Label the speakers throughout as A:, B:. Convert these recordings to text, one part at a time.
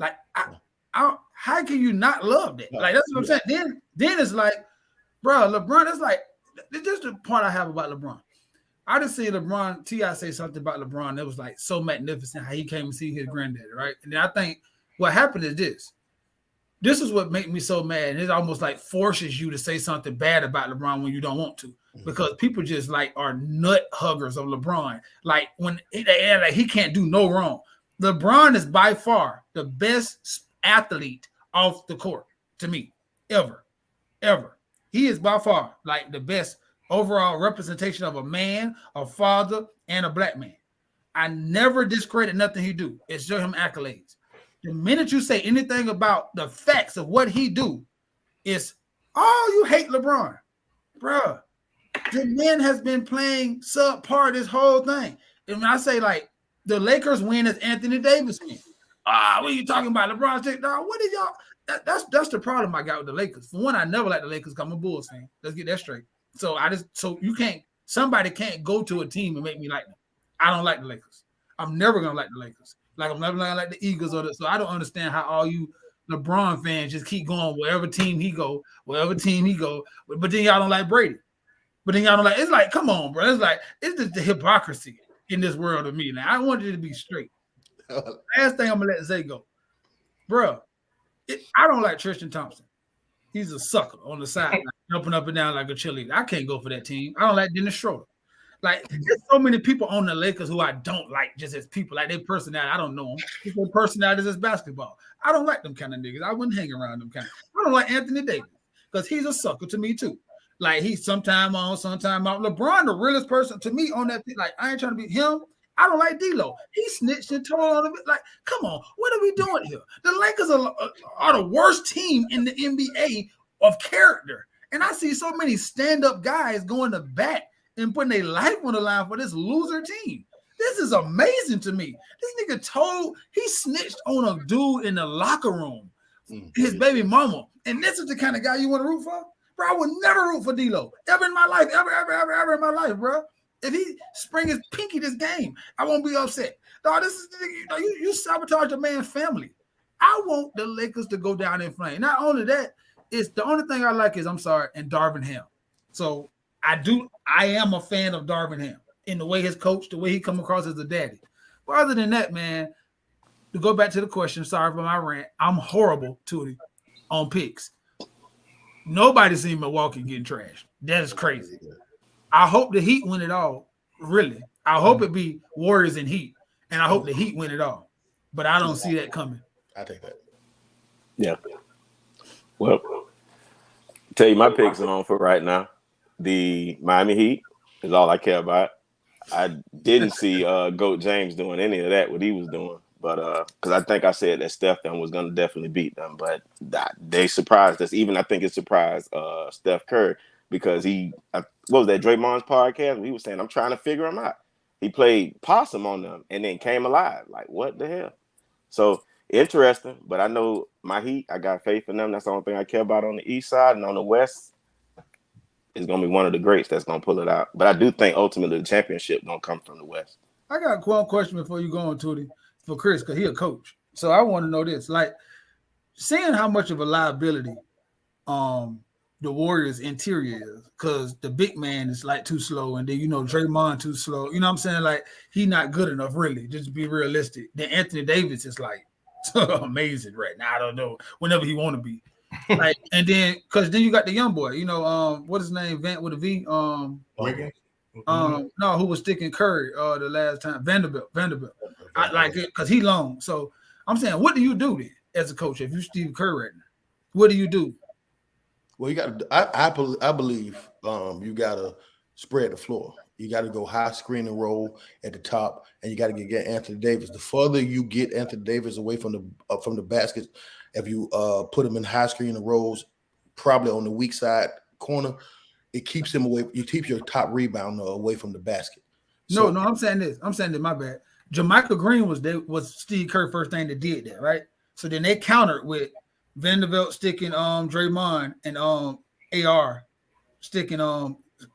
A: Like, how can you not love that? Like, that's what I'm saying. Then it's like, bro, LeBron. It's like just the point I have about LeBron. I just see LeBron. T.I. say something about LeBron that was like so magnificent how he came and see his granddaddy, right? And then I think what happened is this. This is what makes me so mad. And it almost like forces you to say something bad about LeBron when you don't want to, because people just like are nut huggers of LeBron. Like when like he can't do no wrong. LeBron is by far the best athlete off the court to me ever. He is by far like the best overall representation of a man, a father, and a black man. I never discredit nothing he do. It's show him accolades. The minute you say anything about the facts of what he do, it's, oh, you hate LeBron. Bruh, the man has been playing subpar this whole thing. And when I say, like, the Lakers win as Anthony Davis win. What are you talking about? LeBron's take? No, what did y'all? That's the problem I got with the Lakers. For one, I never liked the Lakers because I'm a Bulls fan. Let's get that straight. So somebody can't go to a team and make me like them. I don't like the Lakers. I'm never gonna like the Lakers. Like I'm never gonna like the Eagles so I don't understand how all you LeBron fans just keep going wherever team he go. But then y'all don't like Brady. But then y'all don't like. It's like, come on, bro. It's just the hypocrisy in this world of me. Now I want it to be straight. Last thing I'm gonna let Zay go, bro. I don't like Tristan Thompson. He's a sucker on the side, like, jumping up and down like a cheerleader. I can't go for that team. I don't like Dennis Schroeder. Like, there's so many people on the Lakers who I don't like just as people. Like, their personality, I don't know them. Just their personalities as basketball. I don't like them kind of niggas. I wouldn't hang around them kind of. I don't like Anthony Davis because he's a sucker to me, too. Like, he's sometime on, sometime out. LeBron, the realest person to me on that thing. Like, I ain't trying to be him. I don't like D-Lo. He snitched and told on him. Like, come on. What are we doing here? The Lakers are the worst team in the NBA of character. And I see so many stand-up guys going to bat and putting their life on the line for this loser team. This is amazing to me. This nigga he snitched on a dude in the locker room, his baby mama. And this is the kind of guy you want to root for? Bro, I would never root for D-Lo. Ever in my life. Ever in my life, bro. If he spring his pinky this game, I won't be upset. Dog, this is you sabotage a man's family. I want the Lakers to go down in flames. Not only that, it's the only thing I like is and Darvin Ham. So I am a fan of Darvin Ham in the way his coach, the way he come across as a daddy. But other than that, man, to go back to the question, sorry for my rant, I'm horrible, Tootie, on picks. Nobody's seen Milwaukee getting trashed. That is crazy. I hope the Heat win it all. Really. I hope it be Warriors and Heat. And I hope the Heat win it all. But I don't see that coming.
B: I take that.
C: Yeah. Well, tell you my picks are on for right now. The Miami Heat is all I care about. I didn't see Goat James doing any of that, what he was doing. But because I think I said that Steph was going to definitely beat them. But they surprised us. Even I think it surprised Steph Curry. Because what was that, Draymond's podcast? He was saying, I'm trying to figure him out. He played possum on them and then came alive. Like, what the hell? So, interesting. But I know my Heat, I got faith in them. That's the only thing I care about on the east side. And on the west, it's going to be one of the greats that's going to pull it out. But I do think ultimately the championship going to come from the west.
A: I got one question before you go on, Tootie, for Chris, because he a coach. So, I want to know this. Like, seeing how much of a liability the Warriors interior is, because the big man is like too slow, and then Draymond too slow. You know what I'm saying? Like, he not good enough, really, just to be realistic. Then Anthony Davis is like amazing right now. I don't know, whenever he want to be. Like, and then because then you got the young boy, what's his name? Vant with a V.
B: Wiggins?
A: No, who was sticking Curry the last time? Vanderbilt. I like it because he long. So I'm saying, what do you do then as a coach if you Steve Kerr right now? What do you do?
B: Well, you got to. I believe you got to spread the floor. You got to go high screen and roll at the top, and you got to get Anthony Davis. The further you get Anthony Davis away from the basket, if you put him in high screen and rolls, probably on the weak side corner, it keeps him away. You keep your top rebounder away from the basket.
A: So, no, I'm saying this. My bad. Jermichael Green was Steve Kerr first thing that did that, right? So then they countered with Vanderbilt sticking Draymond and AR sticking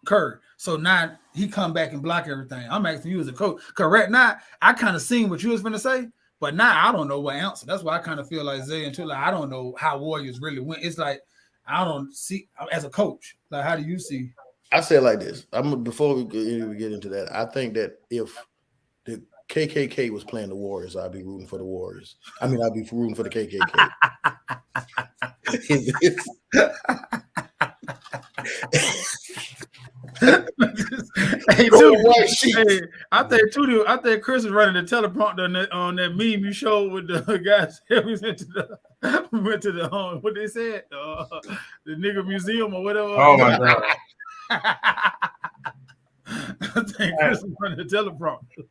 A: Kerr. So now he come back and block everything. I'm asking you as a coach, because right now I kind of seen what you was gonna say, But now I don't know what answer. That's why I kind of feel like Zay and too. Like I don't know how Warriors really went. It's like I don't see as a coach. Like how do you see?
B: I say it like this. Before we get into that. I think that if the KKK was playing the Warriors, I'd be rooting for the Warriors. I mean, I'd be rooting for the KKK.
A: Hey, I think Chris is running the teleprompter on that meme you showed with the guys. We went to the what they said, the nigga museum or whatever.
D: Oh my god!
A: I think Chris is running the teleprompter.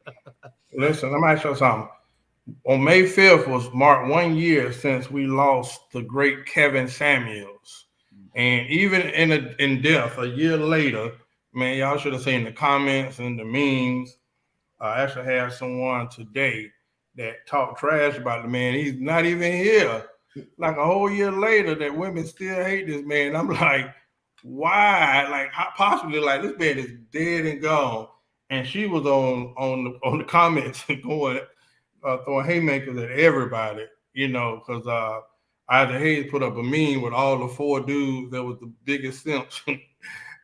D: Listen, let me ask you something. On May 5th was marked 1 year since we lost the great Kevin Samuels, and even in death a year later. Man, y'all should have seen the comments and the memes. I actually have someone today that talked trash about the man. He's not even here. Like a whole year later, that women still hate this man. I'm like, why? Like, how possibly? Like, this man is dead and gone. And she was on the comments going throwing haymakers at everybody. You know, because Isaac Hayes put up a meme with all the 4 dudes that was the biggest simps.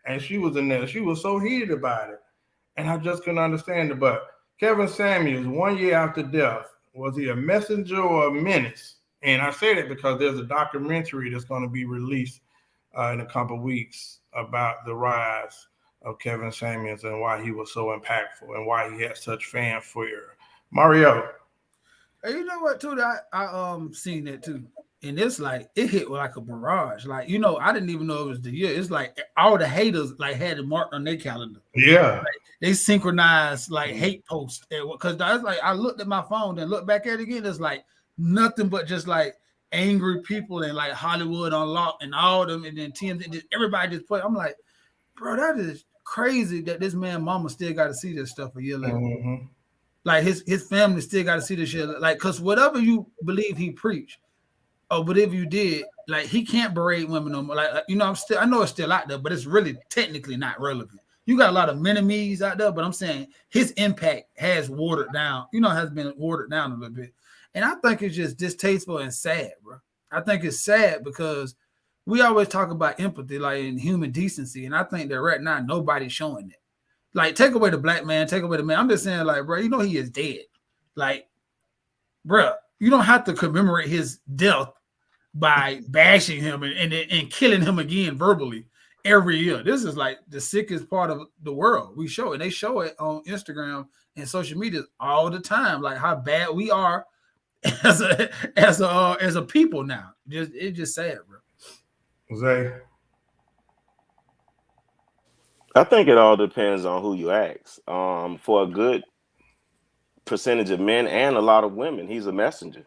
D: And she was in there. She was so heated about it. And I just couldn't understand it. But Kevin Samuels, 1 year after death, was he a messenger or a menace? And I say that because there's a documentary that's going to be released in a couple of weeks about the rise of Kevin Samuels and why he was so impactful and why he had such fanfare. Mario.
A: Hey, you know what, too? I seen that, too. And it's like it hit like a barrage. Like, you know, I didn't even know it was the year. It's like all the haters like had it marked on their calendar.
D: Yeah.
A: Like, they synchronized like hate posts. Because that's like I looked at my phone and looked back at it again. It's like nothing but just like angry people and like Hollywood Unlocked and all them and then TMZ, everybody just put. I'm like, bro, that is crazy that this man mama still got to see this stuff a year later.
D: Mm-hmm.
A: Like his family still got to see this shit. Like, because whatever you believe he preached. Oh, but if you did, like he can't berate women no more. Like you know, I know it's still out there, but it's really technically not relevant. You got a lot of mini-me's out there, but I'm saying his impact has watered down. You know, has been watered down a little bit, and I think it's just distasteful and sad, bro. I think it's sad because we always talk about empathy, like in human decency, and I think that right now nobody's showing it. Like, take away the black man, take away the man. I'm just saying, like, bro, you know he is dead. Like, bro, you don't have to commemorate his death by bashing him and killing him again verbally every year. This is like the sickest part of the world. We show it. They show it on Instagram and social media all the time, like how bad we are as a people now. It's just sad, bro.
D: Zay.
C: I think it all depends on who you ask. For a good percentage of men and a lot of women, he's a messenger.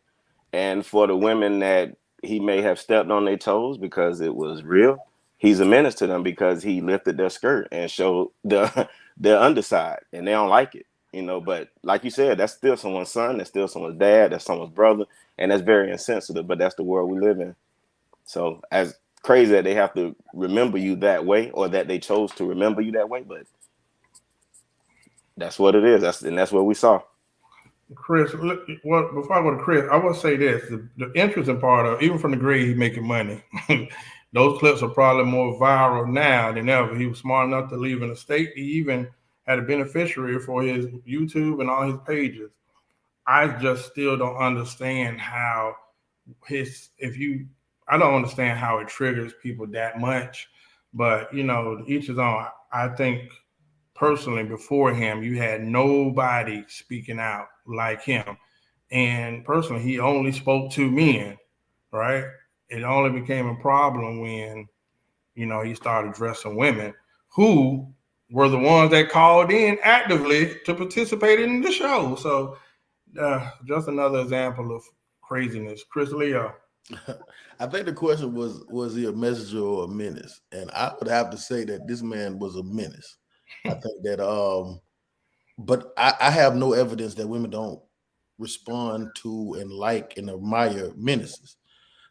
C: And for the women that he may have stepped on their toes because it was real, he's a menace to them because he lifted their skirt and showed their underside, and they don't like it, you know. But like you said, that's still someone's son, that's still someone's dad, that's someone's brother, and that's very insensitive, but that's the world we live in. So as crazy that they have to remember you that way, or that they chose to remember you that way, but that's what it is. That's what we saw.
D: Chris, look, well, before I go to Chris, I want to say this: the interesting part of, even from the grave, he's making money. Those clips are probably more viral now than ever. He was smart enough to leave an estate. He even had a beneficiary for his YouTube and all his pages. I just still don't understand how I don't understand how it triggers people that much. But, you know, each his own. I think personally, before him, you had nobody speaking out like him. And personally, he only spoke to men, right? It only became a problem when, you know, he started addressing women who were the ones that called in actively to participate in the show. So just another example of craziness. Chris Leo.
B: I think the question was he a messenger or a menace? And I would have to say that this man was a menace. I think that, but I have no evidence that women don't respond to and like and admire menaces.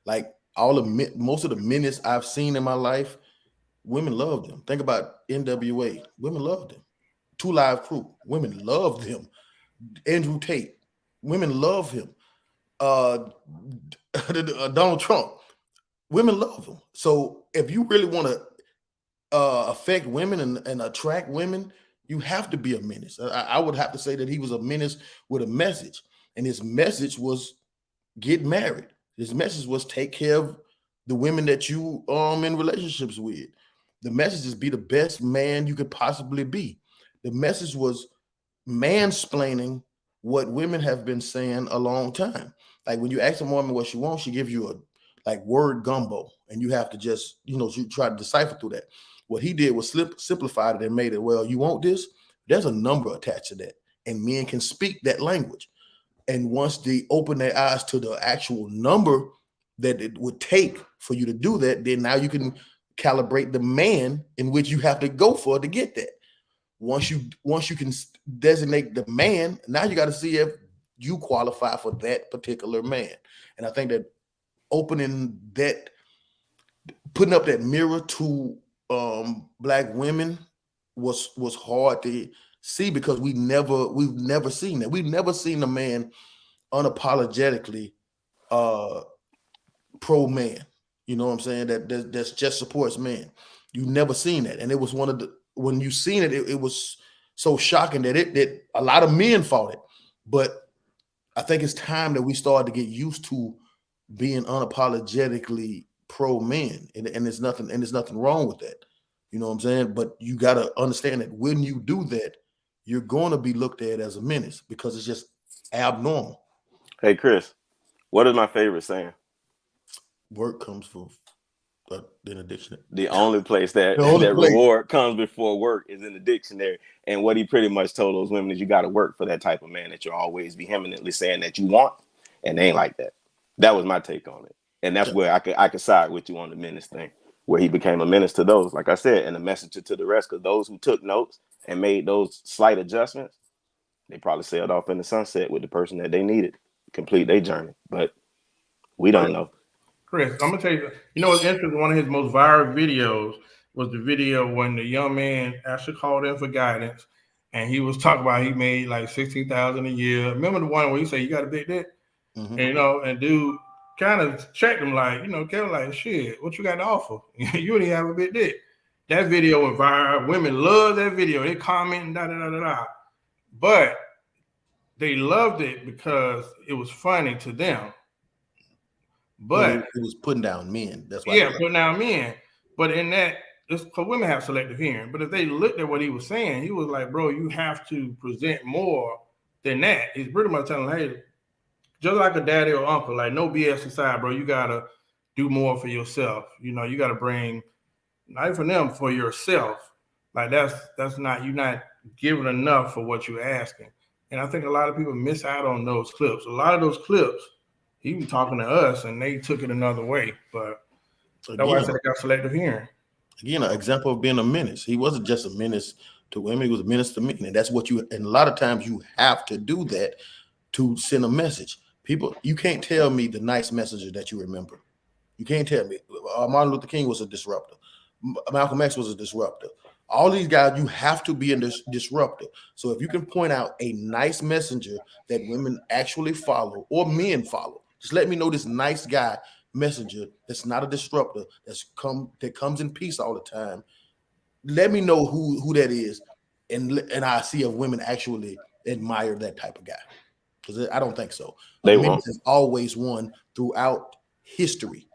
B: Like most of the menace I've seen in my life, women love them. Think about NWA. Women love them. 2 Live Crew. Women love them. Andrew Tate. Women love him. Donald Trump. Women love him. So if you really want to affect women and attract women, you have to be a menace. I would have to say that he was a menace with a message, and his message was get married. His message was take care of the women that you in relationships with. The message is be the best man you could possibly be. The message was mansplaining what women have been saying a long time. Like when you ask a woman what she wants, she gives you a like word gumbo, and you have to just, you try to decipher through that. What he did was simplified it and made it, well, you want this? There's a number attached to that, and men can speak that language. And once they open their eyes to the actual number that it would take for you to do that, then now you can calibrate the man in which you have to go for to get that. Once you can designate the man, now you got to see if you qualify for that particular man. And I think that putting up that mirror to Black women was hard to see, because we've never seen that. We've never seen a man unapologetically pro man. You know what I'm saying? That's just supports men. You've never seen that, and it was when you seen it, it was so shocking that a lot of men fought it. But I think it's time that we started to get used to being unapologetically pro men, and there's nothing wrong with that. You know what I'm saying? But you got to understand that when you do that, you're going to be looked at as a menace, because it's just abnormal.
C: Hey, Chris, what is my favorite saying?
B: Work comes in a dictionary.
C: The only place that reward comes before work is in the dictionary. And what he pretty much told those women is you got to work for that type of man that you're always vehemently saying that you want, and they ain't like that. That was my take on it. And that's where I could side with you on the menace thing, where he became a menace to those, like I said, and a messenger to the rest, because those who took notes and made those slight adjustments, they probably sailed off in the sunset with the person that they needed to complete their journey. But we don't know.
D: Chris, I'm gonna tell you, what's interesting? One of his most viral videos was the video when the young man actually called in for guidance, and he was talking about he made like $16,000 a year. Remember the one where he said you got a big dick, and and dude kind of checked him like, Kevin, like, shit, what you got to offer? You don't even have a big dick. That video went viral. Women love that video. They comment, but they loved it because it was funny to them. But
B: it was putting down men. That's why.
D: Putting down men. But in that, because women have selective hearing. But if they looked at what he was saying, he was like, bro, you have to present more than that. He's pretty much telling, hey, just like a daddy or uncle, like no BS aside, bro, you got to do more for yourself. You got to bring, not for them, for yourself. Like that's not, you're not giving enough for what you're asking. And I think a lot of people miss out on those clips. A lot of those clips, he was talking to us and they took it another way. But that's why I said they got selective hearing.
B: Again, an example of being a menace. He wasn't just a menace to women, he was a menace to men. And that's what and a lot of times you have to do that to send a message. People, you can't tell me the nice messenger that you remember. You can't tell me. Martin Luther King was a disruptor. Malcolm X was a disruptor. All these guys, you have to be a disruptor. So if you can point out a nice messenger that women actually follow or men follow, just let me know this nice guy messenger that's not a disruptor, that comes in peace all the time. Let me know who that is, and I see if women actually admire that type of guy. Because I don't think so.
C: They
B: men
C: won't.
B: has always won throughout history.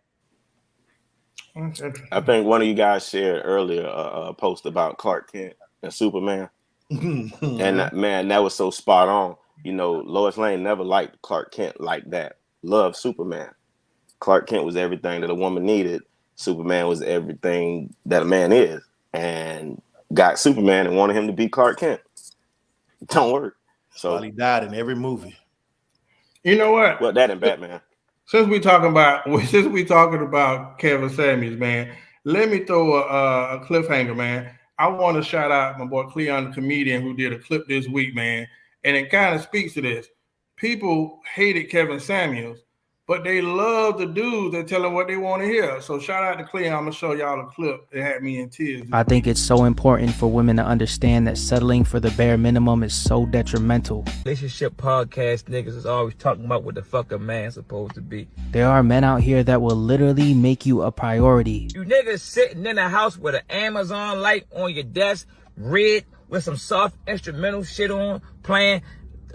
C: I think one of you guys shared earlier a post about Clark Kent and Superman. And man, that was so spot on. Lois Lane never liked Clark Kent like that. Loved Superman. Clark Kent was everything that a woman needed. Superman was everything that a man is. And got Superman and wanted him to be Clark Kent. Don't work. So
B: he died in every movie.
D: You know what?
C: Well, that and Batman.
D: Since we talking about Kevin Samuels, man, let me throw a cliffhanger, man. I want to shout out my boy Cleon, the comedian, who did a clip this week, man, and it kind of speaks to this. People hated Kevin Samuels, but they love the dudes that tell them what they want to hear. So shout out to Clea. I'm gonna show y'all a clip that had me in tears.
E: I think it's so important for women to understand that settling for the bare minimum is so detrimental.
F: Relationship podcast niggas is always talking about what the fuck a man supposed to be.
E: There are men out here that will literally make you a priority.
F: You niggas sitting in a house with an Amazon light on your desk, red, with some soft instrumental shit on, playing,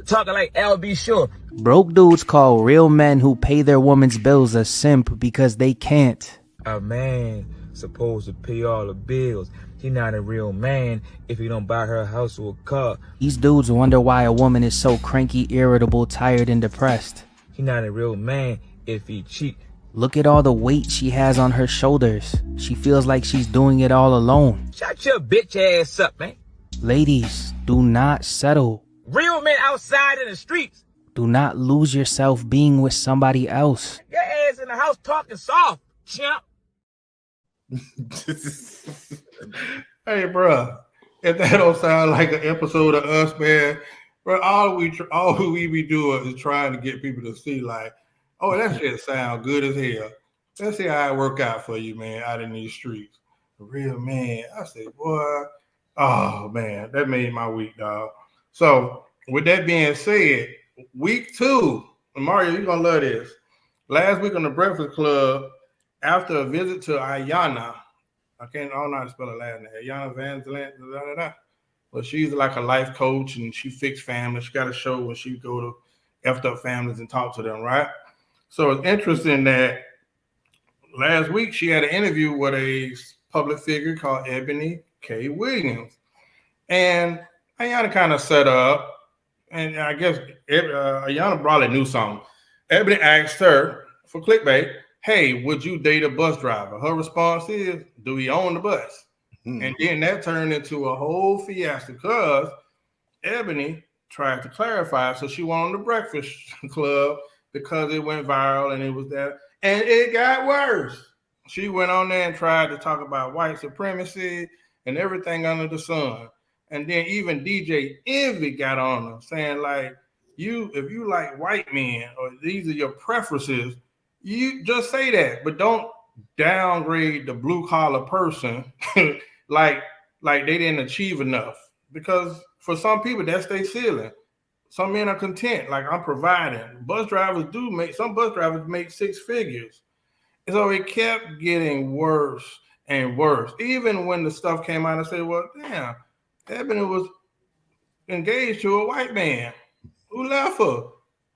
F: talking like LB Shore.
E: Broke dudes call real men who pay their woman's bills a simp because they can't.
F: A man supposed to pay all the bills. He not a real man if he don't buy her a house or a car.
E: These dudes wonder why a woman is so cranky, irritable, tired, and depressed.
F: He not a real man if he cheat.
E: Look at all the weight she has on her shoulders. She feels like she's doing it all alone.
F: Shut your bitch ass up, man.
E: Ladies, do not settle.
F: Real men outside in the streets.
E: Do not lose yourself being with somebody else.
F: Your ass in the house talking soft, chimp.
D: Hey, bro, if that don't sound like an episode of Us, man, bro, all we be doing is trying to get people to see, like, oh, that shit sound good as hell. Let's see how it work out for you, man, out in these streets. A real man. I said, boy, oh, man, that made my week, dog. So, with that being said, week 2, Mario, you're going to love this. Last week on the Breakfast Club, after a visit to Ayana, I don't know how to spell her last name, Ayana Van Zant, but she's like a life coach and she fixed families. She got a show where she go to effed up families and talk to them, right? So it's interesting that last week she had an interview with a public figure called Ebony K. Williams. And Ayana kind of set up, and I guess Ayana probably knew something. Ebony asked her for clickbait, hey, would you date a bus driver? Her response is, do he own the bus? And then that turned into a whole fiasco because Ebony tried to clarify. So she went on the Breakfast Club because it went viral and it was that. And it got worse. She went on there and tried to talk about white supremacy and everything under the sun. And then even DJ Envy got on her saying, like, if you like white men or these are your preferences, you just say that, but don't downgrade the blue collar person like they didn't achieve enough. Because for some people, that's their ceiling. Some men are content, like I'm providing. Some bus drivers make 6 figures. And so it kept getting worse and worse. Even when the stuff came out and said, well, damn, Ebony was engaged to a white man who left her,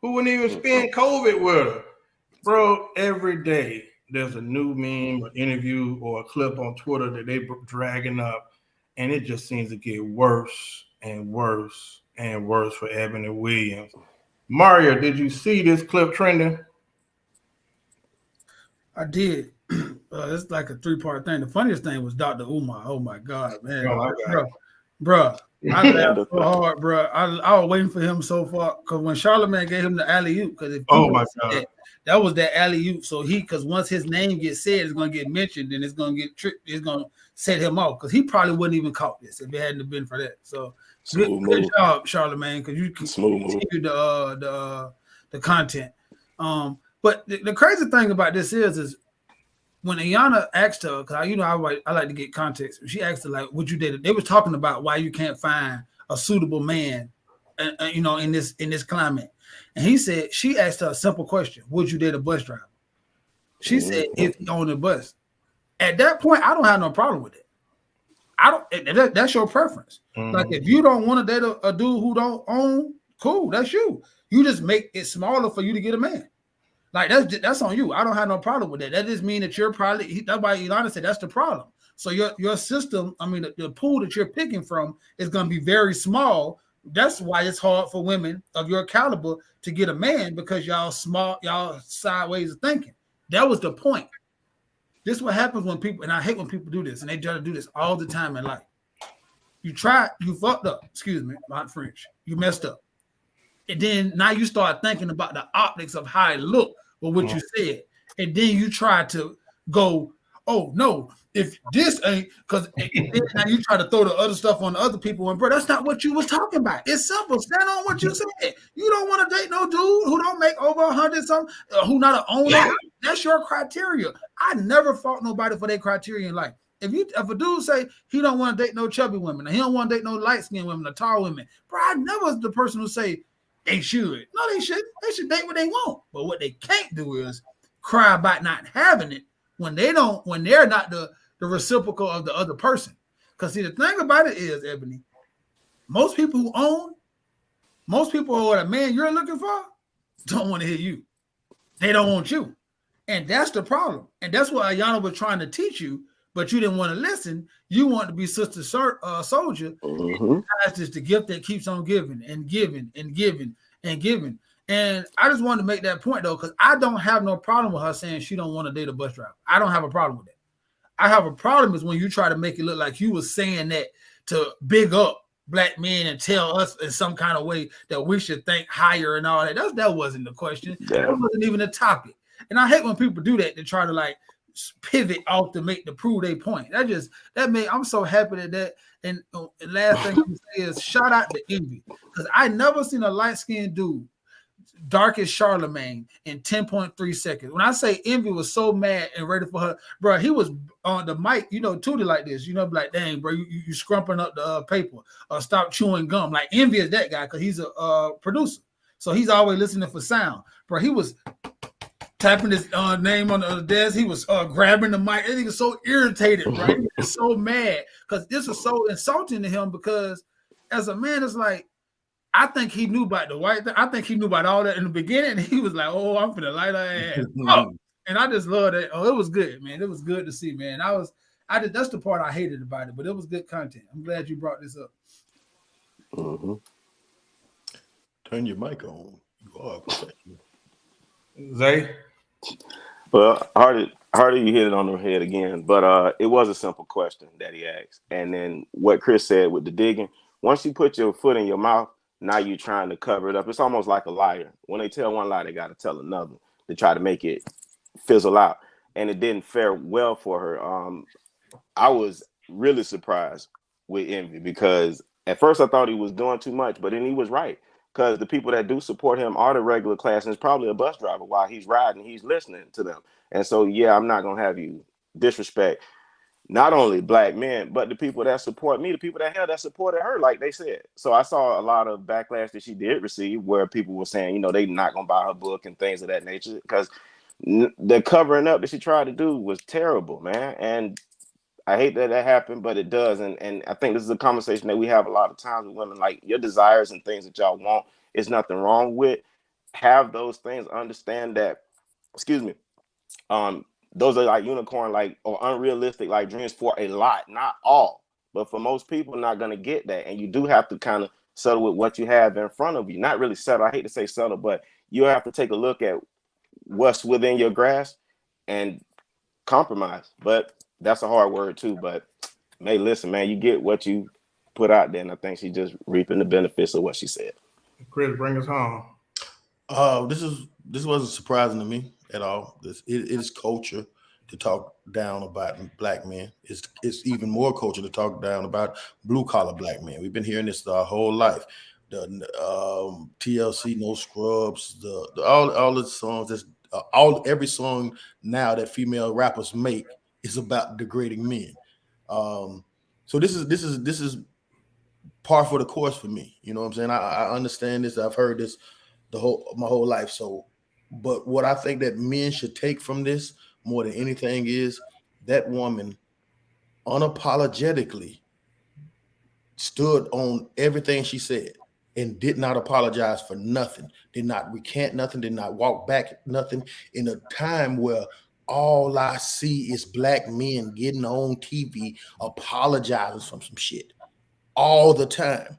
D: who wouldn't even spend COVID with her. Bro, every day there's a new meme or interview or a clip on Twitter that they dragging up, and it just seems to get worse and worse and worse for Ebony Williams. Mario, did you see this clip trending?
A: I did. It's like a 3-part thing. The funniest thing was Dr. Umar. Oh my God, man. Bro, I laughed so hard, bro. I was waiting for him so far because when Charlamagne gave him the alley-oop, because that was that alley-oop. So because once his name gets said, it's gonna get mentioned, and it's gonna get tricked. It's gonna set him off because he probably wouldn't even caught this if it hadn't been for that. So good job, Charlamagne, because you continue the content. But the crazy thing about this is when Ayana asked her, because I like to get context. She asked her, like, would you date? They was talking about why you can't find a suitable man, in this climate. And she asked her a simple question: would you date a bus driver? She said, if he owned a bus. At that point, I don't have no problem with it. That's your preference. Like, if you don't want to date a dude who don't own, cool, that's you. You just make it smaller for you to get a man. Like, that's on you. I don't have no problem with that. That just means that you're probably, that's why Ilana said that's the problem. So your system, the pool that you're picking from is going to be very small. That's why it's hard for women of your caliber to get a man, because y'all sideways of thinking. That was the point. This is what happens when people, and I hate when people do this, and they try to do this all the time in life. You fucked up. Excuse me, not French. You messed up. And then now you start thinking about the optics of how it looked or what you said. And then you try to go, oh no, if this ain't because now you try to throw the other stuff on the other people, and bro, that's not what you was talking about. It's simple. Stand on what you said. You don't want to date no dude who don't make over 100 something, who not an owner. That's your criteria. I never fought nobody for their criteria in life. If a dude say he don't want to date no chubby women, and he don't want to date no light skinned women or tall women, bro, I never was the person who say they should. No, they shouldn't. They should date what they want. But what they can't do is cry about not having it when they're not the reciprocal of the other person. Because see, the thing about it is, Ebony, most people who are the man you're looking for don't want to hear you. They don't want you. And that's the problem. And that's what Ayana was trying to teach you, but you didn't want to listen. You want to be Sister Soldier.
C: Mm-hmm.
A: That's just the gift that keeps on giving and giving and giving and giving. And I just wanted to make that point, though, because I don't have no problem with her saying she don't want to date a bus driver. I don't have a problem with that. I have a problem is when you try to make it look like you were saying that to big up black men and tell us in some kind of way that we should think higher and all that. That wasn't the question.
C: Yeah.
A: That wasn't even a topic. And I hate when people do that to try to like pivot off to prove their point. I'm so happy that. And last thing to say is shout out to Envy, because I never seen a light-skinned dude dark as Charlemagne in 10.3 seconds. When I say Envy was so mad and ready for her, bro, he was on the mic, Tootie like this, like, dang, bro, you scrumping up the paper or stop chewing gum. Like Envy is that guy because he's a producer, so he's always listening for sound. Bro, he was tapping his name on the desk. He was grabbing the mic. He was so irritated, right? He was so mad because this was so insulting to him because as a man, it's like, I think he knew about the white thing. I think he knew about all that in the beginning. And he was like, oh, I'm finna light her ass. Oh. And I just love that. Oh, it was good, man. It was good to see, man. That's the part I hated about it, but it was good content. I'm glad you brought this up.
C: Mm-hmm.
B: Turn your mic on. You are a professional.
D: Zay?
C: Well, Hardy, you hit it on the head again. But it was a simple question that he asked. And then what Chris said with the digging, once you put your foot in your mouth, now you're trying to cover it up. It's almost like a liar. When they tell one lie, they got to tell another to try to make it fizzle out. And it didn't fare well for her. I was really surprised with Envy because at first I thought he was doing too much, but then he was right. Because the people that do support him are the regular class, and it's probably a bus driver while he's riding, he's listening to them. And so, yeah, I'm not going to have you disrespect not only black men, but the people that support me, the people that supported her, like they said. So I saw a lot of backlash that she did receive where people were saying, they not going to buy her book and things of that nature because the covering up that she tried to do was terrible, man. And I hate that happened, but it does. And I think this is a conversation that we have a lot of times with women, like your desires and things that y'all want is nothing wrong with. Have those things, understand that, those are like unicorn, like, or unrealistic, like dreams for a lot, not all, but for most people, not going to get that. And you do have to kind of settle with what you have in front of you. Not really settle. I hate to say settle, but you have to take a look at what's within your grasp and compromise. But that's a hard word too. But hey, listen, man, you get what you put out there. And I think she's just reaping the benefits of what she said.
D: Chris, bring us home.
B: This wasn't surprising to me at all. It is culture to talk down about black men. It's even more culture to talk down about blue collar black men. We've been hearing this our whole life. The TLC, No Scrubs, all the songs. Every song now that female rappers make is about degrading men. So this is par for the course for me. You know what I'm saying? I understand this. I've heard this my whole life. So, but what I think that men should take from this more than anything is that woman unapologetically stood on everything she said and did not apologize for nothing, did not recant nothing, did not walk back nothing in a time where all I see is black men getting on TV apologizing for some shit all the time.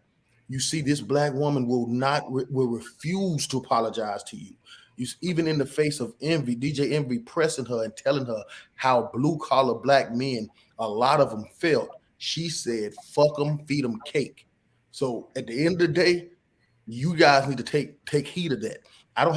B: You see, this black woman will refuse to apologize to you. Even in the face of Envy, DJ Envy pressing her and telling her how blue-collar black men, a lot of them felt. She said, fuck them, feed them cake. So at the end of the day, you guys need to take heed of that.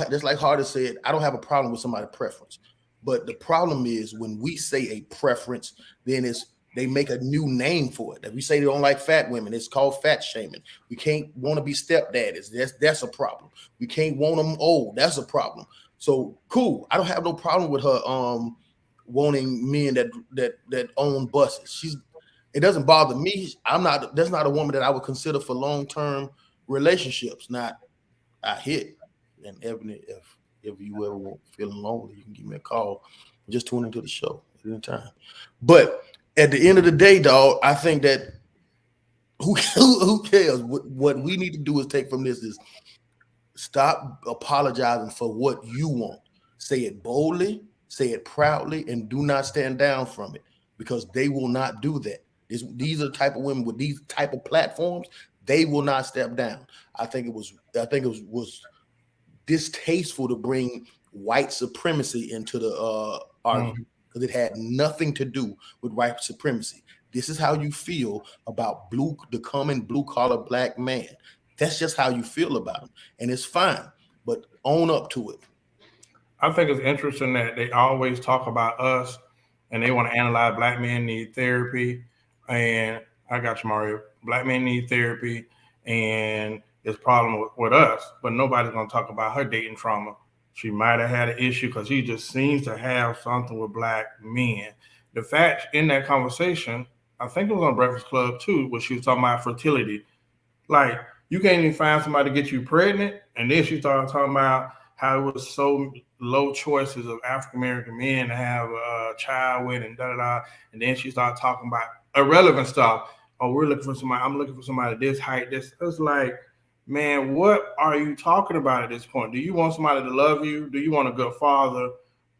B: Just like Hardy said, I don't have a problem with somebody's preference. But the problem is when we say a preference, then they make a new name for it. If we say they don't like fat women, it's called fat shaming. We can't want to be stepdaddies. That's a problem. We can't want them old. That's a problem. So cool. I don't have no problem with her wanting men that own buses. It doesn't bother me. That's not a woman that I would consider for long-term relationships. Not I hit. And Ebony, if you ever feeling lonely, you can give me a call. Just tune into the show at any time. But at the end of the day, dog, I think that who cares? What we need to do is take from this is stop apologizing for what you want. Say it boldly, say it proudly, and do not stand down from it, because they will not do that. These are the type of women with these type of platforms. They will not step down. I think it was distasteful to bring white supremacy into the argument, because it had nothing to do with white supremacy. This is how you feel about the common blue-collar black man. That's just how you feel about him, and it's fine, but own up to it.
D: I think it's interesting that they always talk about us, and they want to analyze black men need therapy, and I got you, Mario. Black men need therapy, and it's problem with us, but nobody's going to talk about her dating trauma. She might have had an issue because she just seems to have something with black men. The fact in that conversation, I think it was on Breakfast Club too, where she was talking about fertility. Like, you can't even find somebody to get you pregnant, and then she started talking about how it was so low choices of African-American men to have a child with, and da-da-da. And then she started talking about irrelevant stuff. Oh, we're looking for somebody. I'm looking for somebody this height, this. It's like, man, what are you talking about at this point? Do you want somebody to love you? Do you want a good father?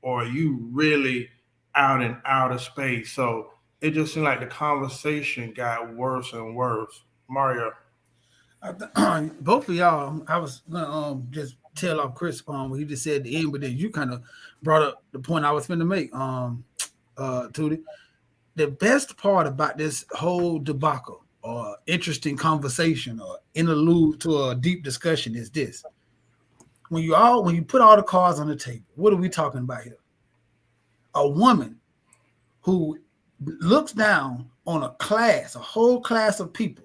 D: Or are you really out and out of space? So it just seemed like the conversation got worse and worse. Mario.
A: Both of y'all, I was gonna just tell off Chris what he just said at the end, but then you kind of brought up the point I was going to make, Tootie. The best part about this whole debacle or interesting conversation or interlude to a deep discussion is this. When you put all the cards on the table, what are we talking about here? A woman who looks down on a whole class of people,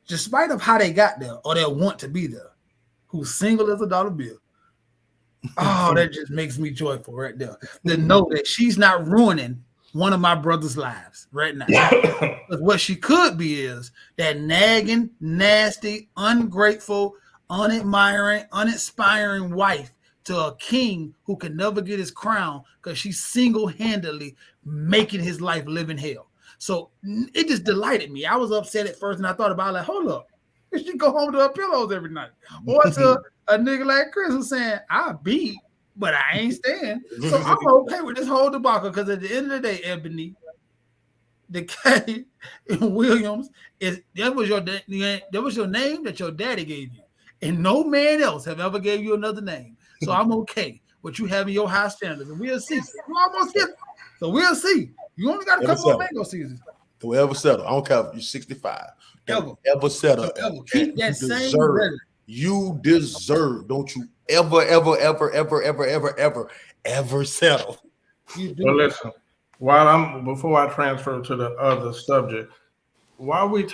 A: despite of how they got there or they want to be there, who's single as a dollar bill. Oh, that just makes me joyful right there. To know that she's not ruining one of my brother's lives right now. But what she could be is that nagging, nasty, ungrateful, unadmiring, uninspiring wife to a king who can never get his crown because she's single-handedly making his life live in hell. So it just delighted me. I was upset at first, and I thought about it, like, hold up. She go home to her pillows every night. Or to a nigga like Chris who's saying, I beat, but I ain't staying. So I'm okay with this whole debacle, because at the end of the day, Ebony, the K Williams, that was your name that your daddy gave you. And no man else have ever gave you another name. So I'm okay with you having your high standards. And we'll see. You almost get it. So we'll see. You only got a couple more mango seasons.
B: Don't ever settle. I don't care if you're 65. Ever settle.
A: Keep that same record.
B: You deserve. Don't you ever settle.
D: You do. Well, listen. Before I transfer to the other subject, while we don't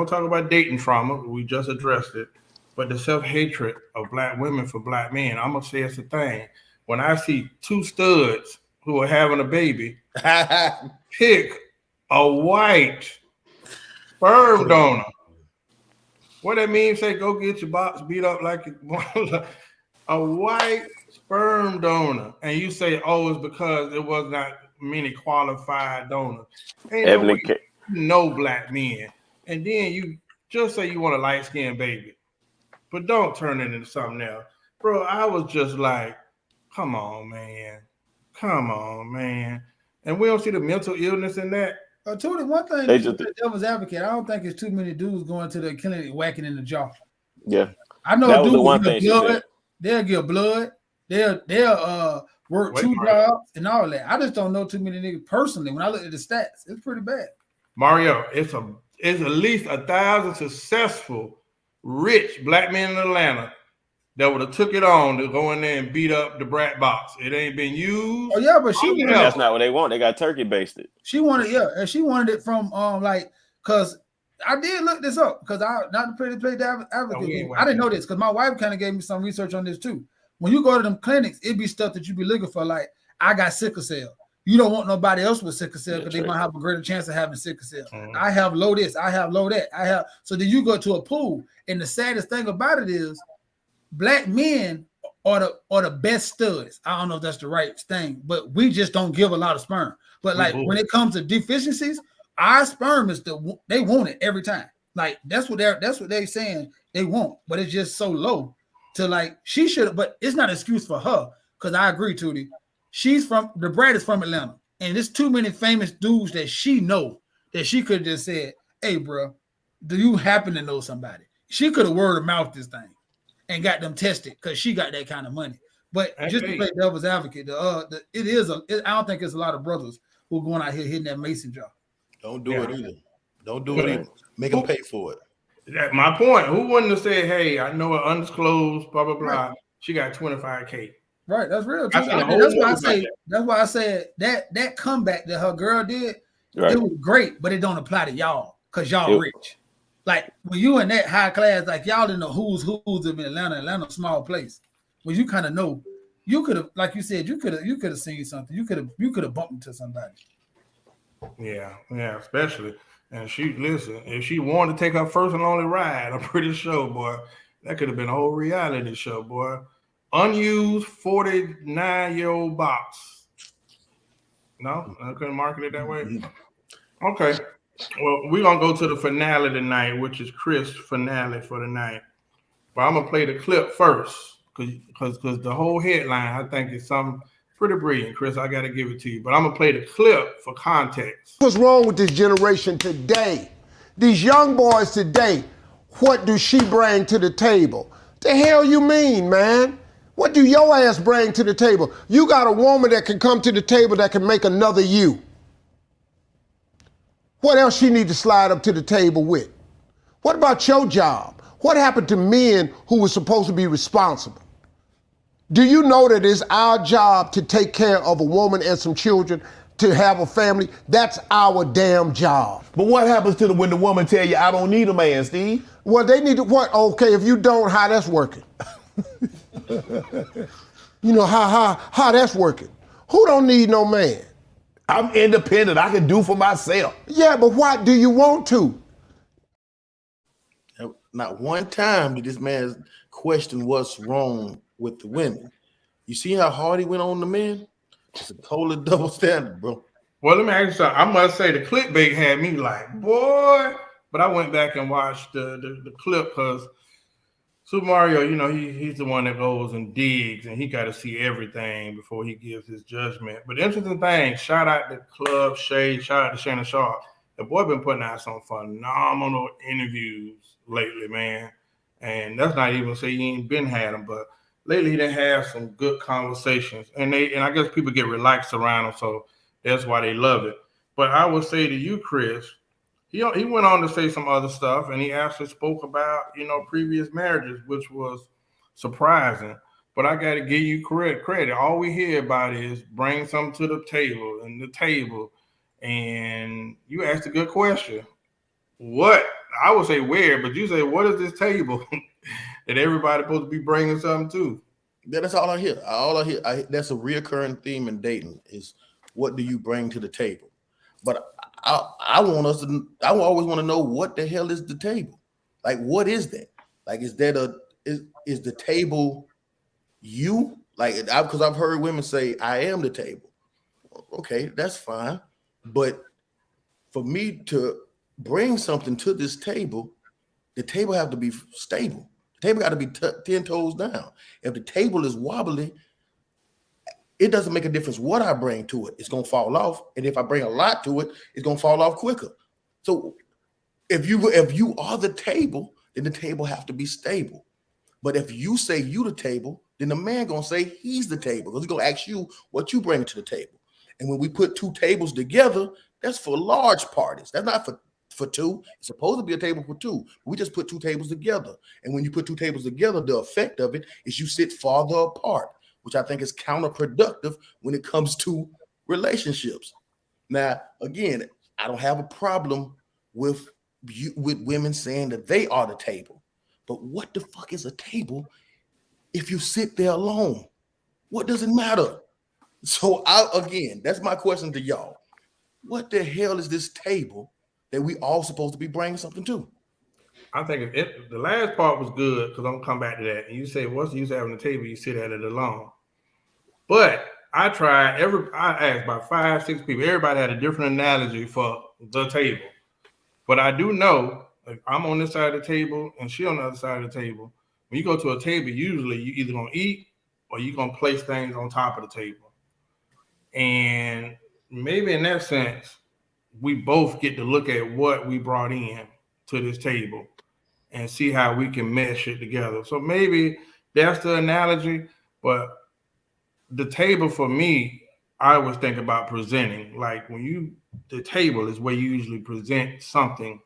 D: talk about dating trauma, we just addressed it, but the self-hatred of black women for black men, I'm gonna say it's a thing. When I see two studs who are having a baby, pick a white sperm donor. What that means? Say, go get your box beat up like a white sperm donor, and you say, oh, it's because it was not many qualified donors. Ain't no black men, and then you just say you want a light-skinned baby, but don't turn it into something else, bro. I was just like, come on, man, and we don't see the mental illness in that.
A: Tony, one thing, the devil's advocate, I don't think it's too many dudes going to the clinic whacking in the jaw.
C: Yeah,
A: I know
C: that was
A: dudes
C: the one thing
A: blood. They'll give blood. They'll work two jobs and all that. I just don't know too many niggas personally. When I look at the stats, it's pretty bad.
D: Mario, it's at least 1,000 successful, rich black men in Atlanta that would have took it on to go in there and beat up the brat box. It ain't been used.
A: Oh yeah, but
C: that's not what they want. They got turkey basted.
A: She wanted, and she wanted it from because I did look this up because I not to play the advocate. I didn't know this because my wife kind of gave me some research on this too. When you go to them clinics, it be stuff that you be looking for. Like, I got sickle cell. You don't want nobody else with sickle cell because they're gonna have a greater chance of having sickle cell. I have low this, I have low that, I have. So then you go to a pool, and the saddest thing about it is, black men are the best studs. I don't know if that's the right thing, but we just don't give a lot of sperm. But like when it comes to deficiencies, our sperm is they want it every time. Like that's what they're saying they want, but it's just so low to like she should. But it's not an excuse for her because I agree, Tootie. She's from the brat is from Atlanta, and there's too many famous dudes that she know that she could have just said, "Hey, bro, do you happen to know somebody?" She could have word of mouth this thing and got them tested because she got that kind of money. But just to play devil's advocate, I don't think it's a lot of brothers who are going out here hitting that mason jar.
B: Don't do it either. Don't do it either. Make them pay for it.
D: That's my point. Who wouldn't have said, "Hey, I know an undisclosed, blah blah blah. Right. She got 25K."
A: Right, that's real. That's why I said that comeback that her girl did, it was great, but it don't apply to y'all because y'all rich. Like when you in that high class, like y'all didn't know who's of Atlanta. Atlanta's a small place. Well, you kind of know. You could have, like you said, you could have seen something. You could have bumped into somebody.
D: Yeah, especially. And if she wanted to take her first and only ride, I'm pretty sure, boy, that could have been a whole reality show, boy. Unused 49-year-old box. No, I couldn't market it that way. Okay. Well, we're going to go to the finale tonight, which is Chris' finale for the night. But I'm going to play the clip first because the whole headline, I think, is something pretty brilliant. Chris, I got to give it to you. But I'm going to play the clip for context.
G: What's wrong with this generation today? These young boys today, what do she bring to the table? The hell you mean, man? What do your ass bring to the table? You got a woman that can come to the table that can make another you. What else she need to slide up to the table with? What about your job? What happened to men who were supposed to be responsible? Do you know that it's our job to take care of a woman and some children, to have a family? That's our damn job.
H: But what happens to when the woman tell you, I don't need a man, Steve?
G: Well, they need to, what? Okay, if you don't, how that's working? You know, how that's working? Who don't need no man?
H: I'm independent. I can do for myself.
G: Yeah, but why do you want to?
B: Not one time did this man question what's wrong with the women. You see how hard he went on the men? It's a total double standard, bro.
D: Well, let me ask you something. I must say the clickbait had me like, boy. But I went back and watched the clip because Super Mario, you know, he's the one that goes and digs, and he got to see everything before he gives his judgment. But the interesting thing, shout out to Club Shade, shout out to Shannon Sharp. The boy been putting out some phenomenal interviews lately, man. And that's not even say he ain't been had them, but lately he done have some good conversations. And I guess people get relaxed around him, so that's why they love it. But I would say to you, Chris, he went on to say some other stuff, and he actually spoke about, you know, previous marriages, which was surprising. But I got to give you credit. All we hear about is bring something to the table, and you asked a good question. What? I would say where, but you say, what is this table that everybody's supposed to be bringing something to?
B: Yeah, that's all I hear. That's a reoccurring theme in dating is what do you bring to the table? But I always want to know what the hell is the table? Like, what is that? Like, is the table you? Like, because I've heard women say, I am the table. Okay, that's fine. But for me to bring something to this table, the table have to be stable. The table got to be 10 toes down. If the table is wobbly, it doesn't make a difference what I bring to it. It's going to fall off. And if I bring a lot to it, it's going to fall off quicker. So if you are the table, then the table have to be stable. But if you say you the table, then the man going to say he's the table because he's going to ask you what you bring to the table. And when we put two tables together, that's for large parties. That's not for for two. It's supposed to be a table for two. We just put two tables together. And when you put two tables together, the effect of it is you sit farther apart, which I think is counterproductive when it comes to relationships. Now, again, I don't have a problem with women saying that they are the table. But what the fuck is a table if you sit there alone? What does it matter? So again, that's my question to y'all. What the hell is this table that we all supposed to be bringing something to?
D: I think the last part was good because I'm gonna come back to that. And you say, what's the use of having a table? You sit at it alone. But I asked about 5-6 people. Everybody had a different analogy for the table. But I do know, like, I'm on this side of the table and she on the other side of the table. When you go to a table, usually you either gonna eat or you're gonna place things on top of the table. And maybe in that sense, we both get to look at what we brought in to this table and see how we can mesh it together. So maybe that's the analogy, but the table for me, I always think about presenting. Like the table is where you usually present something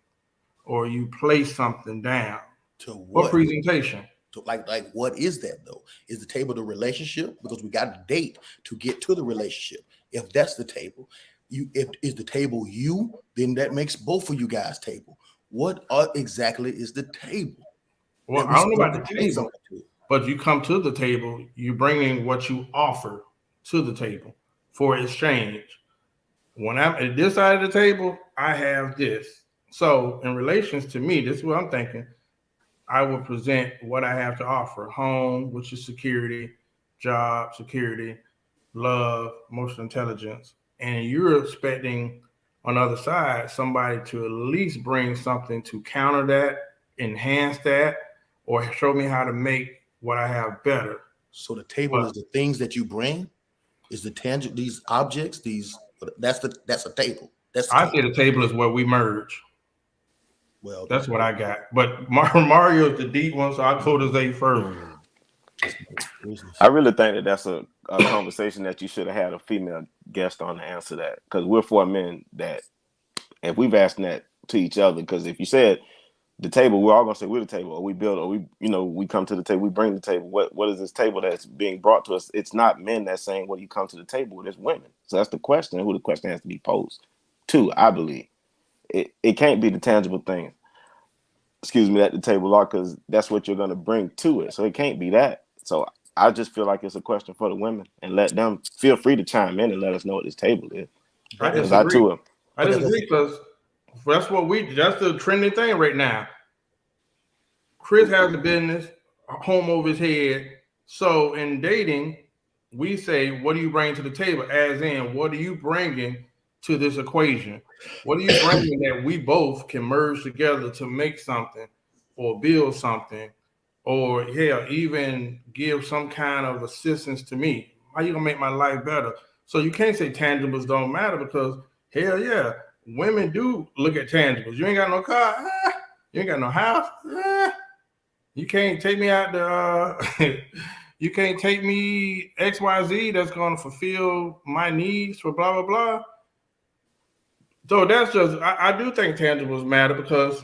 D: or you place something down.
B: To what?
D: Presentation?
B: To like what is that though? Is the table the relationship? Because we got a date to get to the relationship. If that's the table, is the table you, then that makes both of you guys table. What exactly is the table?
D: Well, I don't know about the table, but you come to the table, you bring in what you offer to the table for exchange. When I'm at this side of the table, I have this. So in relations to me, this is what I'm thinking. I will present what I have to offer. Home, which is security, job, security, love, emotional intelligence. And you're expecting on the other side somebody to at least bring something to counter that, enhance that, or show me how to make what I have better.
B: So the table is the things that you bring, is the tangible, these objects, that's a table.
D: I say the table is where we merge.
B: Well,
D: that's what I got. But Mario's the deep one, so I'll go to Zay first.
C: I really think that's a conversation that you should have had a female guest on to answer that, because we're four men that, if we've asked that to each other, because if you said the table, we're all gonna say we're the table, or we build, or we come to the table, we bring the table. What is this table that's being brought to us? It's not men that's saying what do you come to the table with, it's women. So that's the question, who the question has to be posed to, I believe. It can't be the tangible things, that the table are, because that's what you're gonna bring to it. So it can't be that. So I just feel like it's a question for the women, and let them feel free to chime in and let us know what this table is.
D: I disagree because that's the trending thing right now. Chris has a business, home over his head. So in dating, we say, what do you bring to the table? As in, what are you bringing to this equation? What are you bringing that we both can merge together to make something or build something, or hell, even give some kind of assistance to me? How you gonna make my life better? So you can't say tangibles don't matter, because hell yeah, women do look at tangibles. You ain't got no car, you ain't got no house, you can't take me out to you can't take me XYZ that's gonna fulfill my needs for blah blah blah. So that's just, I do think tangibles matter, because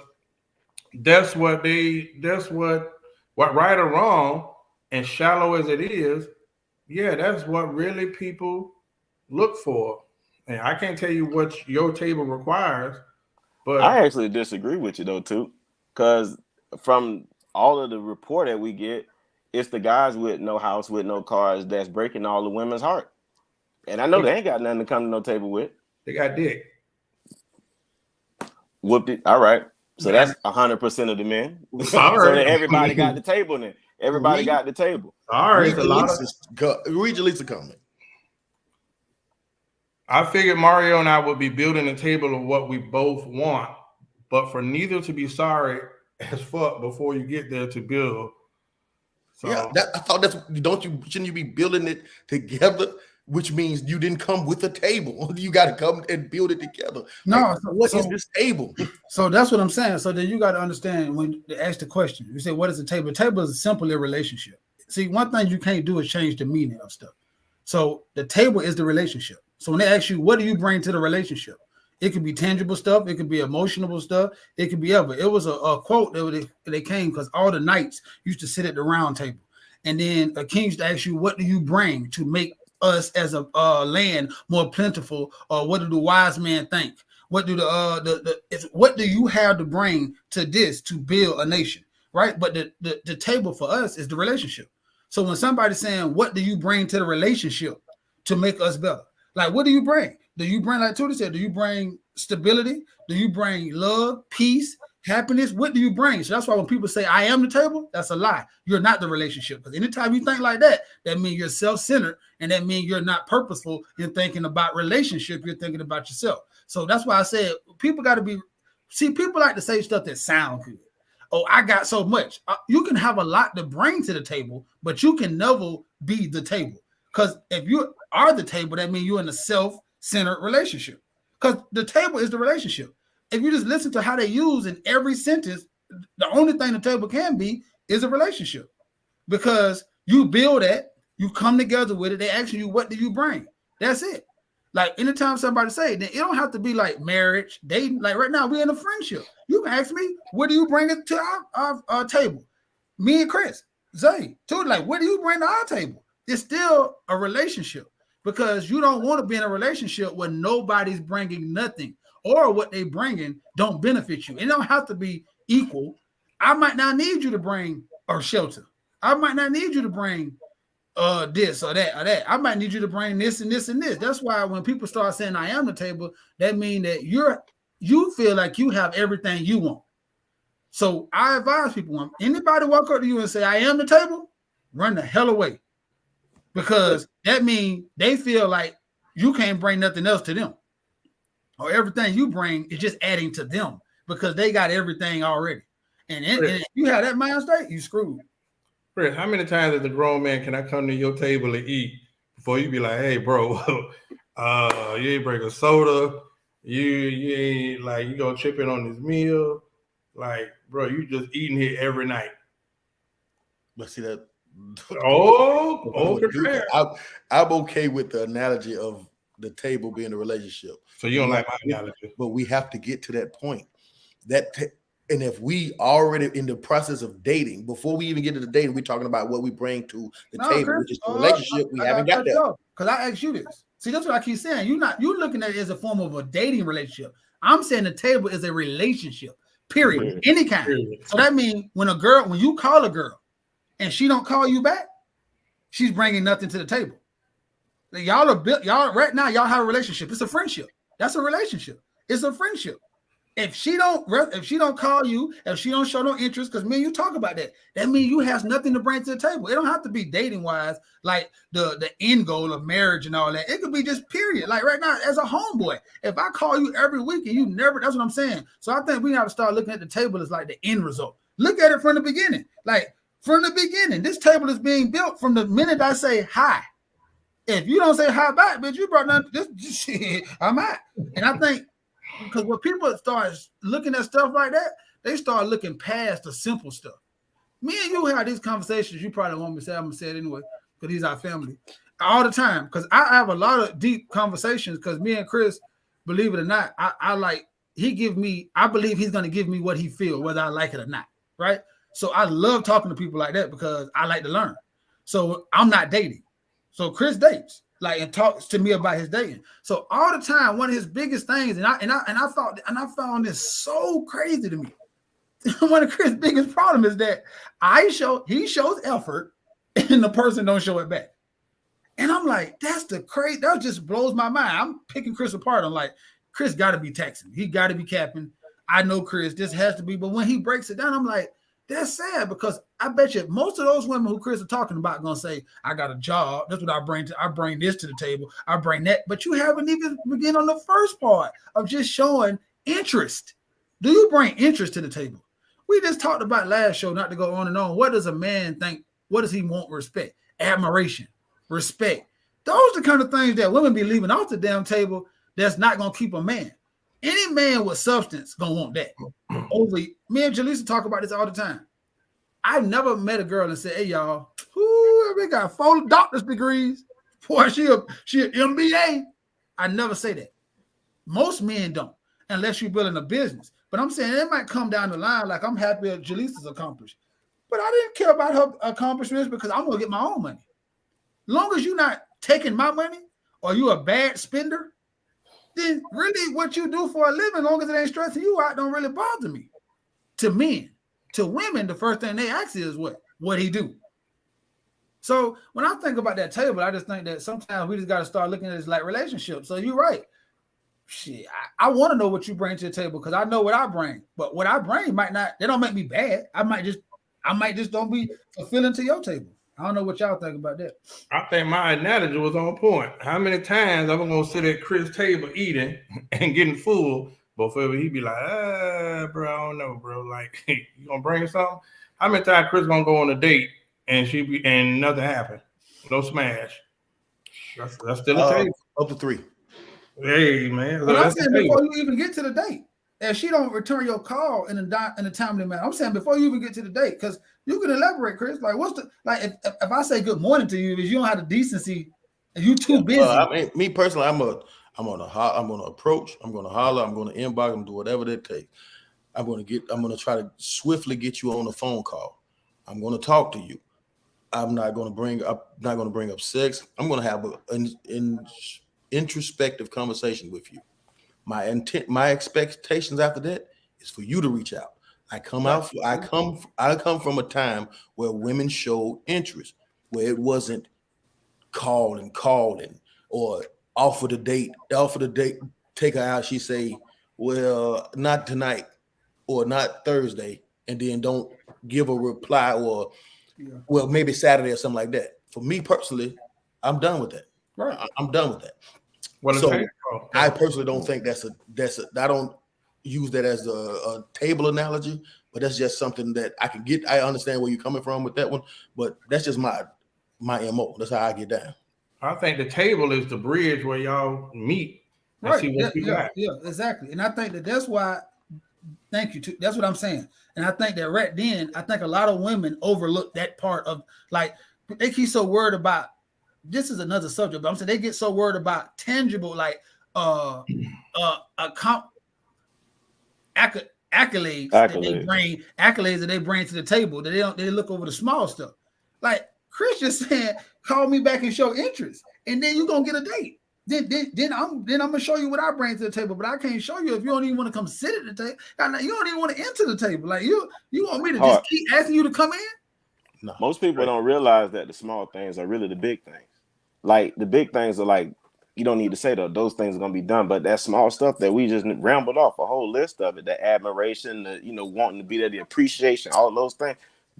D: that's what right or wrong, and shallow as it is, yeah, that's what really people look for. And I can't tell you what your table requires, but
C: I actually disagree with you though too, because from all of the report that we get, it's the guys with no house, with no cars, that's breaking all the women's heart. And I know they ain't got nothing to come to no table with.
D: They got dick.
C: Whooped it. All right. So that's 100% of the men. So then everybody got the table then. Everybody got the table.
D: All right.
B: Read Lisa comment.
D: I figured Mario and I would be building a table of what we both want, but for neither to be sorry as fuck before you get there to build. So,
B: yeah, I thought shouldn't you be building it together? Which means you didn't come with a table. You got to come and build it together.
A: No,
B: what is this table?
A: So that's what I'm saying. So then you got to understand when they ask the question, you say, what is a table? A table is simply a relationship. See, one thing you can't do is change the meaning of stuff. So the table is the relationship. So when they ask you, what do you bring to the relationship? It could be tangible stuff. It could be emotional stuff. It could be ever. It was a quote that they came because all the knights used to sit at the round table. And then a king used to ask you, what do you bring to make us as a land more plentiful? Or what do the wise men think? What do what do you have to bring to this to build a nation? Right. But the table for us is the relationship. So when somebody's saying, what do you bring to the relationship to make us better? Like, what do you bring? Do you bring, like Tootie said, do you bring stability? Do you bring love, peace, happiness? What do you bring? So that's why when people say, I am the table, that's a lie. You're not the relationship. Because anytime you think like that, that means you're self-centered, and that means you're not purposeful in thinking about relationship. You're thinking about yourself. So that's why I said people got to be, people like to say stuff that sound good. Oh, I got so much. You can have a lot to bring to the table, but you can never be the table. Because if you are the table, that means you're in a self-centered relationship. Because the table is the relationship. If you just listen to how they use in every sentence, the only thing the table can be is a relationship. Because you build that, you come together with it, they ask you, what do you bring? That's it. Like anytime somebody say, then it don't have to be like marriage, dating. Like right now, we're in a friendship. You can ask me, what do you bring it to our table? Me and Chris, Zay, too. Like, what do you bring to our table? It's still a relationship because you don't want to be in a relationship where nobody's bringing nothing or what they bringing don't benefit you. It don't have to be equal. I might not need you to bring or shelter. I might not need you to bring this or that or that. I might need you to bring this and this and this. That's why when people start saying I am the table, that means that you feel like you have everything you want. So I advise people, when anybody walk up to you and say I am the table, run the hell away. Because that means they feel like you can't bring nothing else to them. Or everything you bring is just adding to them because they got everything already. And if you have that mind state, you screwed.
D: Chris, how many times as a grown man can I come to your table and eat before you be like, hey, bro, you ain't bring a soda. You ain't like, you gonna chip in on this meal. Like, bro, you just eating here every night.
B: But see that.
D: I'm
B: okay with the analogy of the table being a relationship.
D: So you don't like my analogy.
B: But we have to get to that point. And if we already in the process of dating, before we even get to the dating, we're talking about what we bring to the table, which is the relationship. We haven't got that.
A: Because I asked you this. See, that's what I keep saying. You're looking at it as a form of a dating relationship. I'm saying the table is a relationship, period. Any kind. Period. So that means when you call a girl and she don't call you back, she's bringing nothing to the table. Y'all right now, y'all have a relationship. It's a friendship. That's a relationship. It's a friendship. If she don't call you, if she don't show no interest, because me and you talk about that means you have nothing to bring to the table. It don't have to be dating wise, like the end goal of marriage and all that. It could be just period. Like right now, as a homeboy, if I call you every week and you never, that's what I'm saying. So I think we have to start looking at the table as like the end result. Look at it from the beginning. Like from the beginning, this table is being built from the minute I say hi. If you don't say hi back, bitch, you brought nothing. This shit, I'm out. And I think because when people start looking at stuff like that, they start looking past the simple stuff. Me and you have these conversations. You probably won't be saying, I'm gonna say it anyway, because he's our family all the time. Because I have a lot of deep conversations. Because me and Chris, believe it or not, I believe he's gonna give me what he feels, whether I like it or not. Right. So I love talking to people like that because I like to learn. So I'm not dating. So Chris dates, and talks to me about his dating. So all the time, one of his biggest things, and I found this so crazy to me. One of Chris' biggest problem is that he shows effort, and the person don't show it back. And I'm like, that just blows my mind. I'm picking Chris apart. I'm like, Chris got to be texting. He got to be capping. I know Chris. This has to be. But when he breaks it down, I'm like, that's sad because I bet you most of those women who Chris is talking about gonna say, I got a job. That's what I bring this to the table. I bring that. But you haven't even begun on the first part of just showing interest. Do you bring interest to the table? We just talked about last show, not to go on and on. What does a man think? What does he want? Respect, admiration, respect. Those are the kind of things that women be leaving off the damn table that's not gonna keep a man. Any man with substance gonna want that. Me and Jaleesa talk about this all the time. I've never met a girl and said, "Hey y'all, we got 4 doctor's degrees. Boy, she an MBA." I never say that. Most men don't, unless you're building a business. But I'm saying it might come down the line. Like I'm happy that Jaleesa's accomplished, but I didn't care about her accomplishments because I'm gonna get my own money. Long as you're not taking my money or you a bad spender, then really what you do for a living, long as it ain't stressing you out, don't really bother me. To men, to women, the first thing they ask is what he do. So when I think about that table, I just think that sometimes we just got to start looking at it like relationships. So you're right. Shit, I want to know what you bring to the table because I know what I bring. But what I bring might not, they don't make me bad. I might just don't be fulfilling to your table. I don't know what y'all think about that.
D: I think my analogy was on point. How many times I'm gonna sit at Chris' table eating and getting full before he be like, bro, I don't know, bro. Like, you gonna bring something? How many times Chris gonna go on a date and nothing happened? No smash. That's still a table.
B: Up to 3.
D: Hey man,
A: but I'm saying before you even get to the date, if she don't return your call in a timely manner, I'm saying before you even get to the date, because you can elaborate, Chris. Like, what's the like? If I say good morning to you, if you don't have the decency, and you too busy.
B: I mean, me personally, I'm gonna approach. I'm gonna holler. I'm gonna inbox. I'm gonna do whatever that takes. I'm gonna try to swiftly get you on a phone call. I'm gonna talk to you. I'm not gonna bring up sex. I'm gonna have an introspective conversation with you. My expectations after that is for you to reach out. I come from a time where women showed interest, where it wasn't calling or offer the date, take her out. She say, well, not tonight or not Thursday, and then don't give a reply or well, maybe Saturday or something like that. For me personally, I'm done with that.
A: Right.
B: I'm done with that. So I personally don't think that's I don't use that as a table analogy, but that's just something that I can get. I understand where you're coming from with that one, but that's just my MO. That's how I get down.
D: I think the table is the bridge where y'all meet and see what you got.
A: Yeah, exactly. And I think that's why. Thank you. That's what I'm saying. And I think that right then, I think a lot of women overlook that part of like they keep so worried about. This is another subject, but I'm saying they get so worried about tangible, like accolades that they bring to the table. That they look over the small stuff. Like Chris just said, call me back and show interest, and then you're gonna get a date. Then I'm gonna show you what I bring to the table, but I can't show you if you don't even want to come sit at the table. You don't even want to enter the table. Like you want me to just keep asking you to come in?
C: No. Most people don't realize that the small things are really the big things. Like the big things are like you don't need to say that those things are gonna be done, but that small stuff that we just rambled off a whole list of it, the admiration, the wanting to be there, the appreciation, all those things.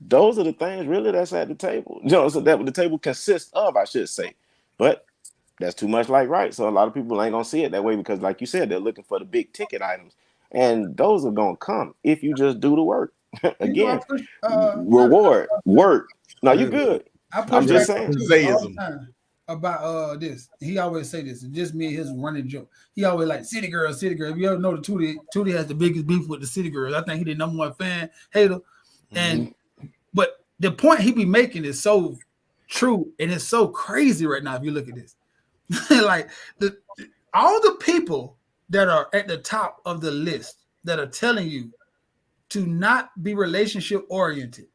C: Those are the things really that's at the table. So that what the table consists of, I should say. But that's too much like right. So a lot of people ain't gonna see it that way because, like you said, they're looking for the big ticket items, and those are gonna come if you just do the work. Again, reward work. No, you good. I'm just saying.
A: About this. He always say this. It's just me and his running joke. He always like city girls. If you ever know the Tootie has the biggest beef with the city girls. I think he the number one fan hater. And but the point he be making is so true and it's so crazy right now. If you look at this, like all the people that are at the top of the list that are telling you to not be relationship oriented,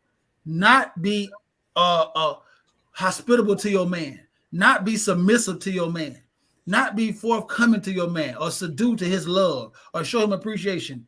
A: not be hospitable to your man, not be submissive to your man, not be forthcoming to your man or subdue to his love or show him appreciation,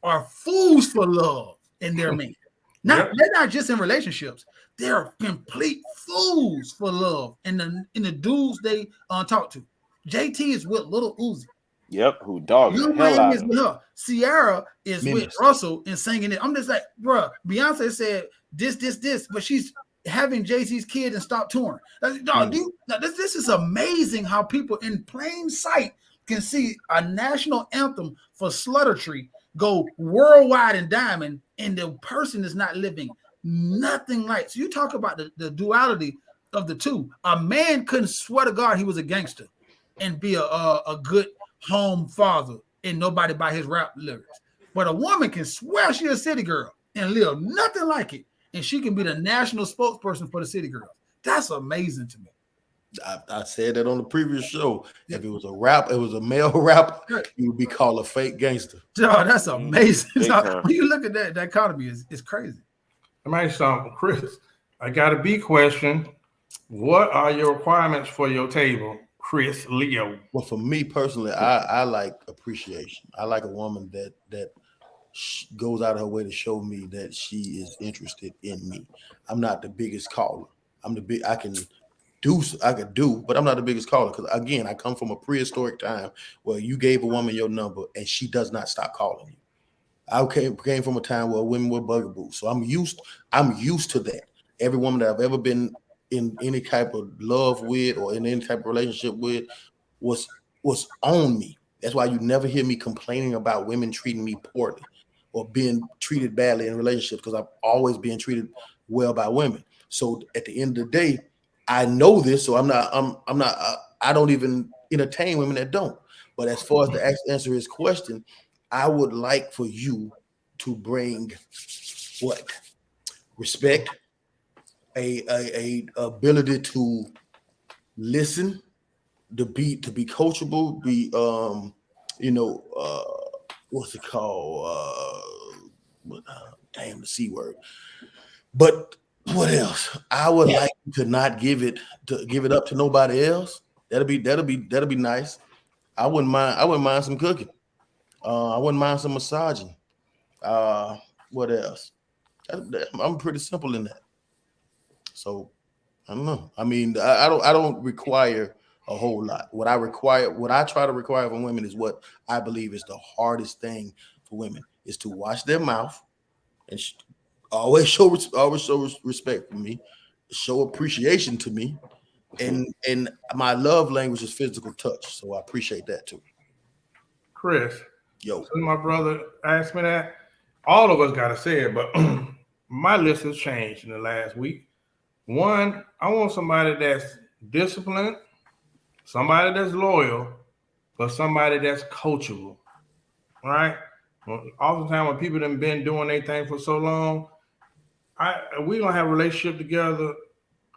A: are fools for love in their man. They're not just in relationships. They're complete fools for love in the dudes they talk to. JT is with Little Uzi.
C: Yep, who dogs the hell out of her.
A: Sierra is with Russell and singing it. I'm just like, bro, Beyonce said this, but she's having Jay-Z's kid and stop touring. This is amazing how people in plain sight can see a national anthem for sluttertree go worldwide and diamond, and the person is not living nothing like. So you talk about the duality of the two. A man couldn't swear to God he was a gangster and be a good home father and nobody by his rap lyrics. But a woman can swear she's a city girl and live nothing like it. And she can be the national spokesperson for the city girls. That's amazing to me.
B: I said that on the previous show. If it was a male rapper, he would be called a fake gangster.
A: Dog, that's amazing.
C: Dog,
A: when you look at that dichotomy, it's crazy.
D: It might sound, Chris, I got a B question. What are your requirements for your table, Chris Leo?
B: Well, for me personally, I like appreciation. I like a woman that goes out of her way to show me that she is interested in me. I'm not the biggest caller. I can do, but I'm not the biggest caller because again, I come from a prehistoric time where you gave a woman your number and she does not stop calling you. I came from a time where women were bugaboos, so I'm used to that. Every woman that I've ever been in any type of love with or in any type of relationship with was on me. That's why you never hear me complaining about women treating me poorly or being treated badly in relationships because I've always been treated well by women. So at the end of the day, I know this, so I don't even entertain women that don't. But as far as to answer his question, I would like for you to bring what? Respect, a ability to listen, to be coachable, what's it called? Damn, the C word. But what else? I would like to not give it up to nobody else. That'll be nice. I wouldn't mind some cooking. I wouldn't mind some massaging. What else? I'm pretty simple in that. So I don't know. I mean, I don't require a whole lot. What I try to require from women is what I believe is the hardest thing for women is to watch their mouth and always show respect for me, show appreciation to me, and my love language is physical touch. So I appreciate that too.
D: Chris,
B: yo,
D: since my brother asked me that, all of us gotta say it, but my list has changed in the last week. One, I want somebody that's disciplined, somebody that's loyal, but somebody that's coachable. Right? Oftentimes when people have been doing their thing for so long, we don't have a relationship together.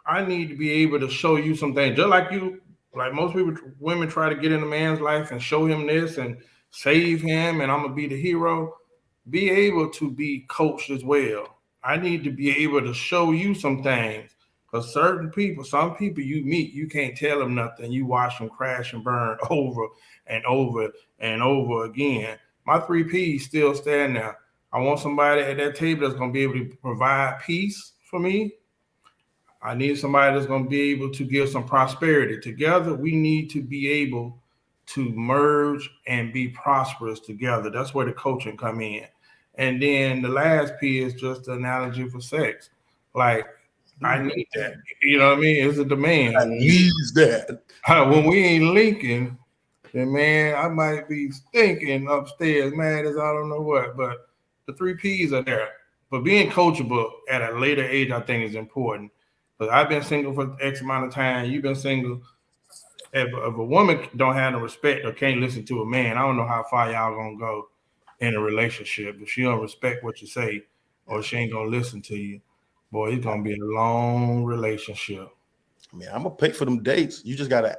D: I need to be able to show you some things, just like you, like most women try to get in a man's life and show him this and save him, and I'm gonna be the hero. Be able to be coached as well. I need to be able to show you some things. Because some people you meet, you can't tell them nothing. You watch them crash and burn over and over and over again. My 3 P's still stand there. I want somebody at that table that's going to be able to provide peace for me. I need somebody that's going to be able to give some prosperity. Together, we need to be able to merge and be prosperous together. That's where the coaching come in. And then the last P is just the analogy for sex. Like, I need that. You know what I mean? It's a demand.
B: I need that.
D: When we ain't linking, then man, I might be stinking upstairs, mad as I don't know what. But the 3 P's are there. But being coachable at a later age, I think, is important. But I've been single for X amount of time. You've been single. If a woman don't have no respect or can't listen to a man, I don't know how far y'all gonna go in a relationship. If she don't respect what you say, or she ain't gonna listen to you, boy, it's gonna be a long relationship.
B: I mean, I'm gonna pay for them dates. You just gotta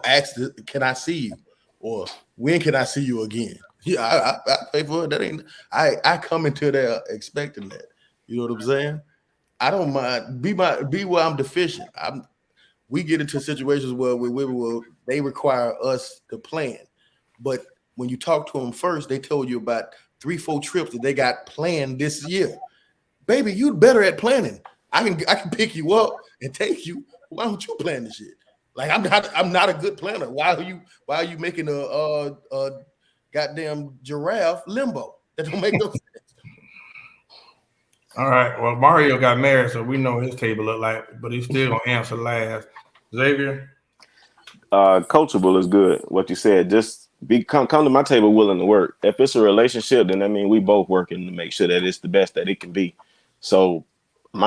B: ask, can I see you, or when can I see you again? Yeah, I pay for it. That ain't. I come into there expecting that. You know what I'm saying? I don't mind. Be where I'm deficient. We get into situations where they require us to plan, but when you talk to them first, they told you about 3-4 trips that they got planned this year. Baby, you better at planning. I can pick you up and take you. Why don't you plan this shit? Like I'm not a good planner. Why are you making a goddamn giraffe limbo? That don't make no sense.
D: All right. Well, Mario got married, so we know his table look like, but he's still gonna answer last. Xavier?
C: Coachable is good. What you said, just come to my table willing to work. If it's a relationship, then I mean we both working to make sure that it's the best that it can be. So me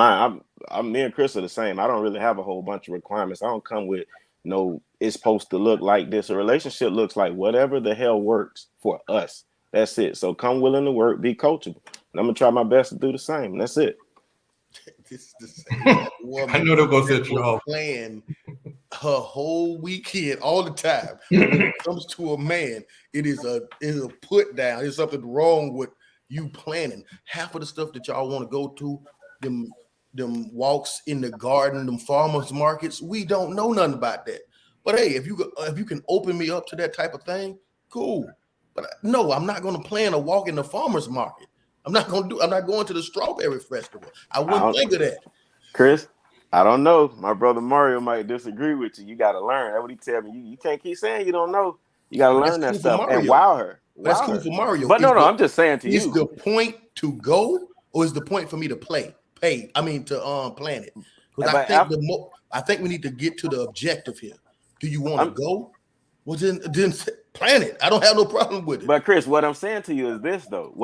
C: and Chris are the same. I don't really have a whole bunch of requirements. I don't come with it's supposed to look like this. A relationship looks like whatever the hell works for us. That's it. So come willing to work, be coachable. And I'm gonna try my best to do the same. That's it.
B: This is the same
D: I know they're gonna set you off.
B: Plan her whole weekend, all the time. When it comes to a man, it is a put down. There's something wrong with you planning. Half of the stuff that y'all want to go to, them walks in the garden, them farmers markets, we don't know nothing about that. But hey, if you can open me up to that type of thing, cool. But no, I'm not going to plan a walk in the farmers market. I'm not going to the strawberry festival. I wouldn't think of that.
C: Chris, I don't know. My brother Mario might disagree with you. You got to learn. That's what he tell me. You can't keep saying you don't know. You got to learn that stuff and wow her.
B: That's cool for Mario.
C: But no, I'm just saying to you.
B: Is the point to go, or is the point for me to plan it? Because I think we need to get to the objective here. Do you want to go? Well, then plan it. I don't have no problem with it.
C: But Chris, what I'm saying to you is this, though.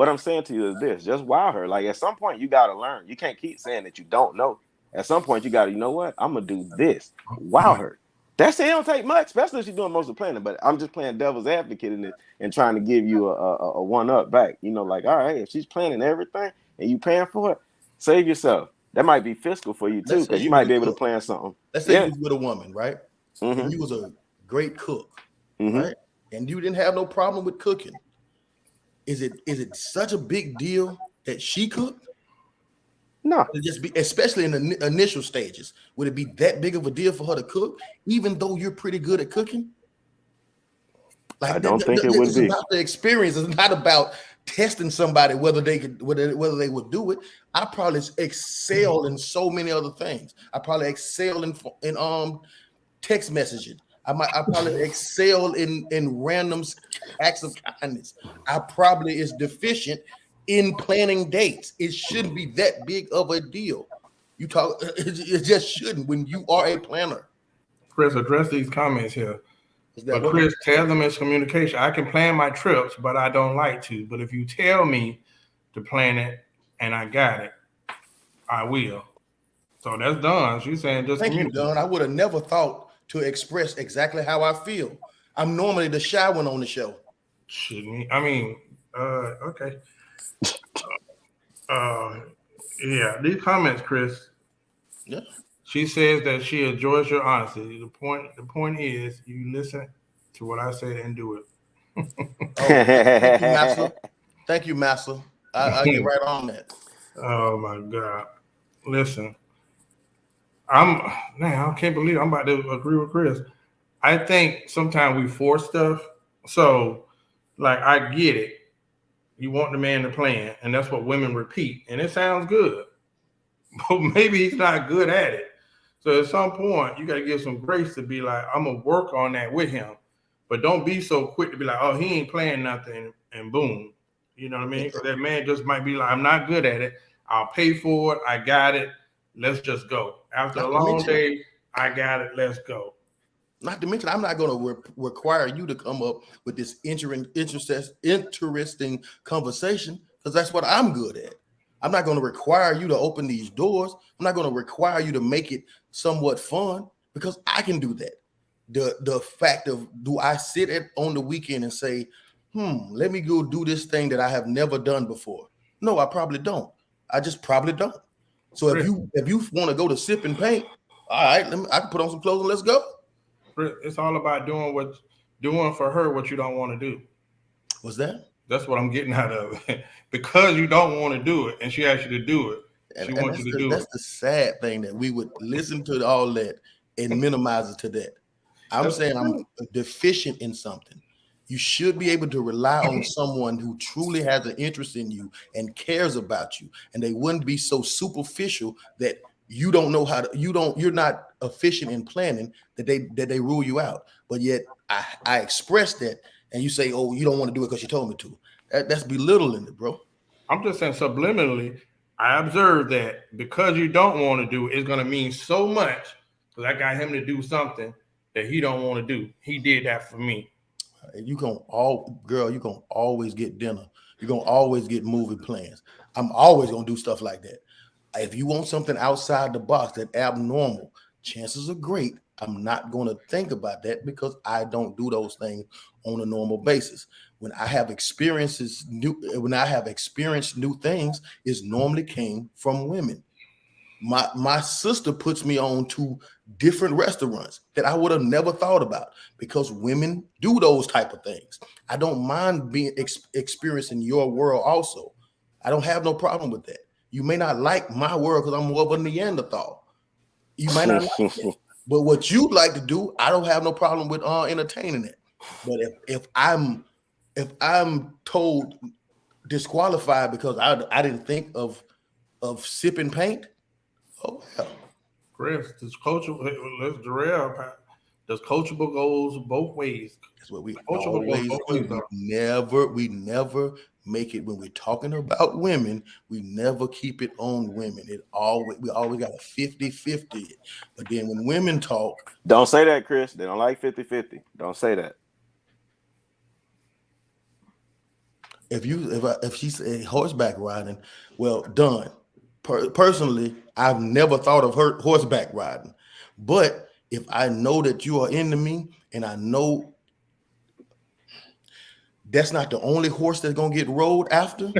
C: Just wow her. Like, at some point, you got to learn. You can't keep saying that you don't know. At some point, you got to, you know what? I'm going to do this. Wow her. That's it. Don't take much, especially if she's doing most of the planning. But I'm just playing devil's advocate in it and trying to give you a one-up back. You know, like, all right, if she's planning everything and you paying for it, save yourself. That might be fiscal for you, too, because you might be able to plan something.
B: Let's say you was with a woman, right? Mm-hmm. And you was a great cook, right? And you didn't have no problem with cooking. Is it such a big deal that she cooked?
C: No.
B: Just be, especially in the initial stages, would it be that big of a deal for her to cook, even though you're pretty good at cooking?
C: Like, I don't think it would be.
B: It's about the experience. It's not about testing somebody whether they would do it. I probably excel in so many other things. I probably excel in text messaging. I probably excel in random acts of kindness. I probably is deficient in planning dates. It shouldn't be that big of a deal. It just shouldn't when you are a planner.
D: Chris, address these comments here. But Chris, tell them it's communication. I can plan my trips, but I don't like to. But if you tell me to plan it and I got it, I will. So that's done. She's saying just
B: communicate. Thank you, Don. I would have never thought to express exactly how I feel. I'm normally the shy one on the show.
D: Shouldn't I mean, okay. Yeah, these comments, Chris.
B: Yeah.
D: She says that she enjoys your honesty. The point is you listen to what I say and do it.
B: Thank you, Master. Thank you, Master. I'll get right on that.
D: Oh my God. Listen. I can't believe I'm about to agree with Chris. I think sometimes we force stuff. So, like, I get it. You want the man to plan, and that's what women repeat, and it sounds good. But maybe he's not good at it. So at some point, you got to give some grace to be like, I'm going to work on that with him. But don't be so quick to be like, oh, he ain't playing nothing, and boom. You know what I mean? Because that man just might be like, I'm not good at it. I'll pay for it. I got it. Let's just go. After a long day, I got it. Let's go.
B: Not to mention, I'm not going to require you to come up with this interesting conversation because that's what I'm good at. I'm not going to require you to open these doors. I'm not going to require you to make it somewhat fun because I can do that. The fact of, do I sit on the weekend and say, let me go do this thing that I have never done before? No, I probably don't. I just probably don't. So if you want to go to sip and paint, all right, I can put on some clothes and let's go.
D: It's all about doing for her what you don't want to do.
B: What's that?
D: That's what I'm getting out of it. Because you don't want to do it, and she asked you to do it. She wants you to do it.
B: That's the sad thing, that we would listen to all that and minimize it to that. I'm saying I'm deficient in something. You should be able to rely on someone who truly has an interest in you and cares about you, and they wouldn't be so superficial that you don't know how to. You're not efficient in planning that they rule you out. But yet I express that. And you say, oh, you don't want to do it because you told me to. That's belittling it, bro.
D: I'm just saying subliminally, I observed that because you don't want to do it, it's going to mean so much because I got him to do something that he don't want to do. He did that for me.
B: You're going to always get dinner. You're going to always get movie plans. I'm always going to do stuff like that. If you want something outside the box, that abnormal, chances are great I'm not going to think about that because I don't do those things on a normal basis. When I have experienced new things, it normally came from women. My sister puts me on to different restaurants that I would have never thought about because women do those type of things. I don't mind being experiencing your world also. I don't have no problem with that. You may not like my world because I'm more of a Neanderthal. You might not like it. But what you like to do, I don't have no problem with entertaining it. But if I'm told disqualified because I didn't think of sipping paint, oh hell.
D: Chris, does coachable goes both ways?
B: That's what we
D: Coachable goes both ways.
B: We never make it when we're talking about women. We never keep it on women. We always got a 50-50. But then when women talk,
C: don't say that, Chris. They don't like 50-50. Don't say that.
B: If she said horseback riding, well done. Personally, I've never thought of her horseback riding. But if I know that you are into me and I know that's not the only horse that's gonna get rode after,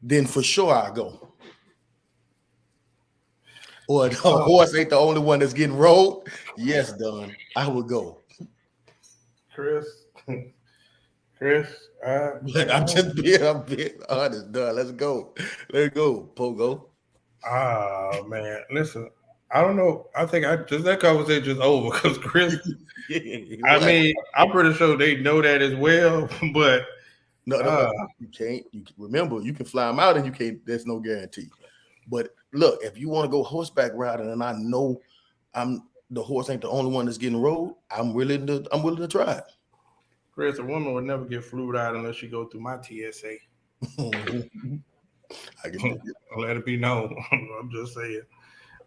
B: then for sure I go. Or the horse ain't the only one that's getting rode. Yes, Don, I will go.
D: Chris,
B: I'm being honest, Don. Let's go, Pogo.
D: Ah, man, listen. I don't know. I think that conversation is over because Chris. I mean, I'm pretty sure they know that as well. But
B: no, you can't. You remember, you can fly them out, and you can't. There's no guarantee. But look, if you want to go horseback riding, and I know the horse ain't the only one that's getting rode, I'm willing to try it.
D: Chris, a woman would never get flued out unless she go through my TSA.
B: I can
D: let it be known. I'm just saying.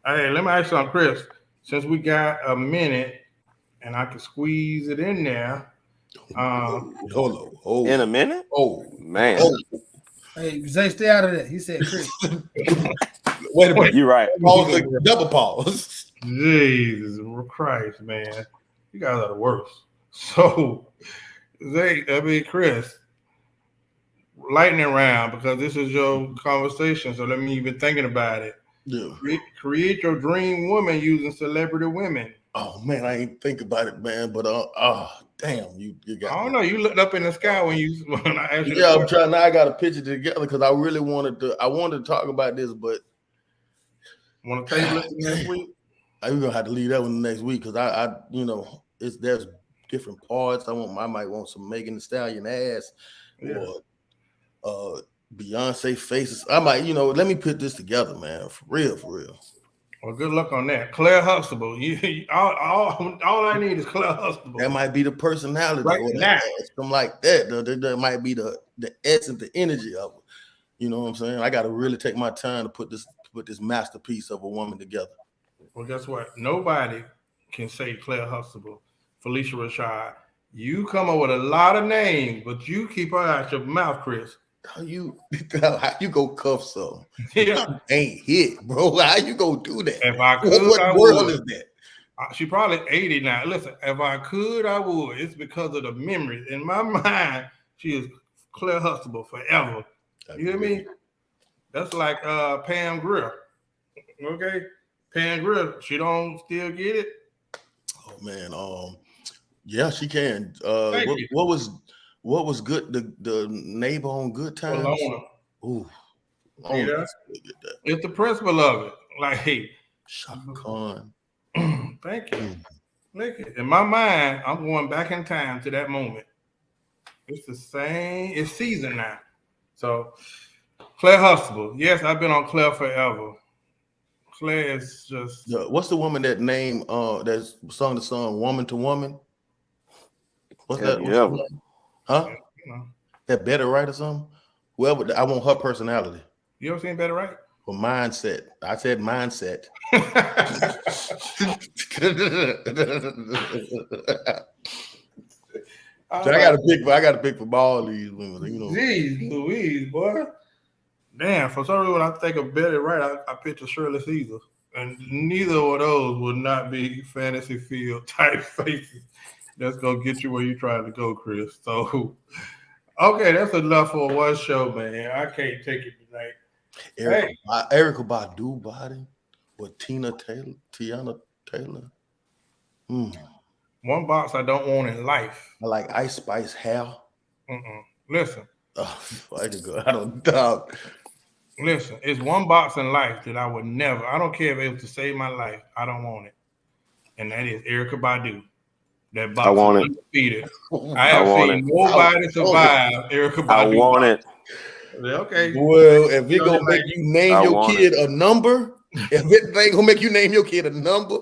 D: Hey, let me ask you something, Chris. Since we got a minute and I can squeeze it in there.
B: Hold on.
C: In a minute?
B: Oh,
C: man.
A: Hey, Zay, stay out of that. He said Chris.
B: Wait a minute.
C: You're right.
B: Double pause.
D: Jesus Christ, man. You guys are the worst. So, Chris, lightning round, because this is your conversation. So let me even thinking about it.
B: Yeah.
D: Create your dream woman using celebrity women.
B: Oh man, I ain't think about it, man. But damn, you got.
D: I don't know. You looked up in the sky when I asked you.
B: Yeah, I'm trying. Now I got to picture it together because I really wanted to. I wanted to talk about this, but
D: want to table it next week.
B: I'm gonna have to leave that one next week because I there's different parts. I might want some Megan Thee Stallion ass or Beyonce faces. I might, let me put this together, man. For real.
D: Well, good luck on that. Claire Huxtable. All I need is Claire Huxtable.
B: That might be the personality
D: right
B: or
D: now.
B: Something like that. That might be the essence, the energy of it. You know what I'm saying? I got to really take my time to put this masterpiece of a woman together.
D: Well, guess what? Nobody can say Claire Huxtable, Felicia Rashad. You come up with a lot of names, but you keep her out your mouth, Chris.
B: How you go cuff some?
D: Yeah.
B: Ain't hit, bro. How you go do that?
D: If I could,
B: what world is that?
D: She probably 80 now. Listen, if I could, I would. It's because of the memories. In my mind, she is Claire Huxtable forever. You hear me? That's like Pam Grier. Okay? Pam Grier, she don't still get it?
B: Oh man, yeah, she can. What was good? The neighbor on Good Times.
D: Alona.
B: Ooh,
D: it's the principle of it. Like, hey,
B: Shaka Khan.
D: Thank you. Look, in my mind, I'm going back in time to that moment. It's the same. It's season now. So, Claire Huxtable. Yes, I've been on Claire forever. Claire is just.
B: What's the woman that name? That sung the song "Woman to Woman"? What's that?
C: Yeah.
B: Huh? That Better Right or something? Whoever, I want her personality.
D: You ever seen Better Right?
B: Or mindset. I said mindset. So I got to pick from all these women.
D: Jeez Louise, boy. Damn, for some reason when I think of Better Right, I picture Shirley Caesar. And neither of those would not be fantasy field type faces. That's gonna get you where you're trying to go, Chris. So, okay, that's enough for one show, man. I can't take it tonight.
B: Erica Badu body. What Tiana Taylor.
D: One box I don't want in life.
B: I like Ice Spice hair.
D: Listen.
B: Oh, I could go. I don't doubt.
D: Listen, it's one box in life that I would never. I don't care if it was to save my life. I don't want it, and that is Erykah Badu. That box
C: I want
D: is
C: it.
D: undefeated. I have seen nobody survive Erykah Badu.
C: I want it.
D: Okay.
B: Well, if it gonna make you name your kid a number, if it ain't gonna make you name your kid a number,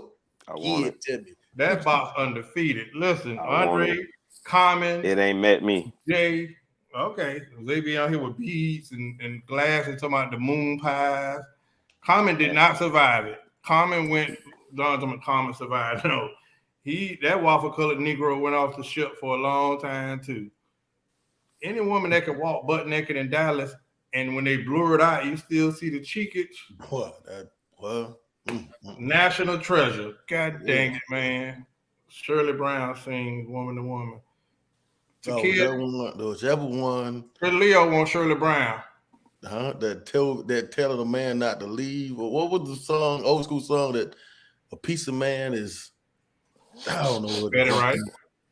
C: I want it.
B: Tell me.
D: That box undefeated. Listen, Andre, Common,
C: it ain't met me.
D: Jay. Okay, they be out here with beads and glass and talking about the moon pies. Common did not survive it. Common went. Common survived. No, that waffle colored Negro went off the ship for a long time too. Any woman that could walk butt naked in Dallas, and when they blur it out, you still see the cheekage. National treasure. God dang it, man. Shirley Brown sings "Woman to Woman."
B: Whichever one.
D: Leo wants Shirley Brown.
B: That telling a man not to leave. Or what was the song? Old school song that a piece of man is. I don't know what.
D: Betty Wright.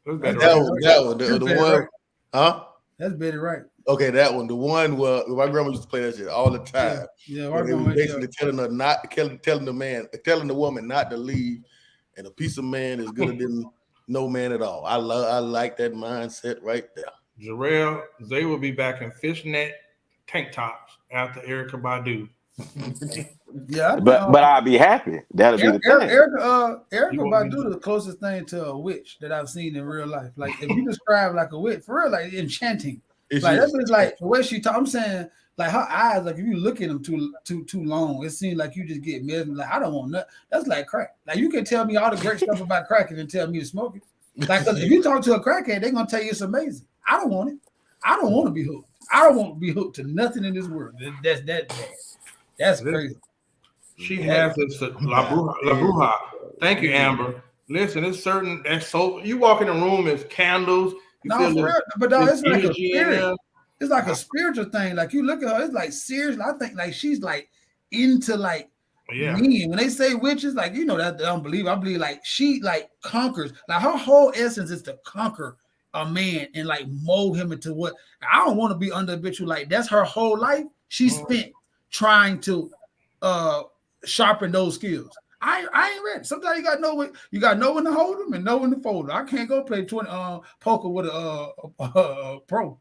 B: That one. The one. Huh?
A: That's Betty Wright.
B: Okay, that one. The one where my grandma used to play that shit all the time.
A: Yeah,
B: basically telling the woman not to leave, and a piece of man is good than no man at all. I like that mindset right there.
D: Jarrell, they will be back in fishnet tank tops after Erykah Badu.
A: Yeah,
C: but I'll be happy. That'll be the thing.
A: Erykah Badu is the closest thing to a witch that I've seen in real life. Like if you describe like a witch, for real, like enchanting. That's like the way she talk. I'm saying like her eyes, like if you look at them too long, it seems like you just get mesmerized. Like I don't want nothing. That's like crack. Like you can tell me all the great stuff about crack and then tell me to smoke it. Like if you talk to a crackhead, they're gonna tell you it's amazing. I don't want it. I don't want to be hooked. I don't want to be hooked to nothing in this world. That's that bad. That's crazy.
D: She has this La Bruja. Thank you, Amber. Listen, it's certain that's so you walk in the room, it's candles.
A: No, for real, but no, it's like a spirit. It's like a spiritual thing. Like you look at her, it's like seriously. I think like she's like into like men. When they say witches, like you know that I don't believe. I believe like she like conquers. Like her whole essence is to conquer a man and like mold him into what. I don't want to be under a bitch who like that's her whole life. She spent trying to sharpen those skills. I ain't ready. Sometimes you gotta know when to hold them and know when to fold them. I can't go play 20 poker with a pro.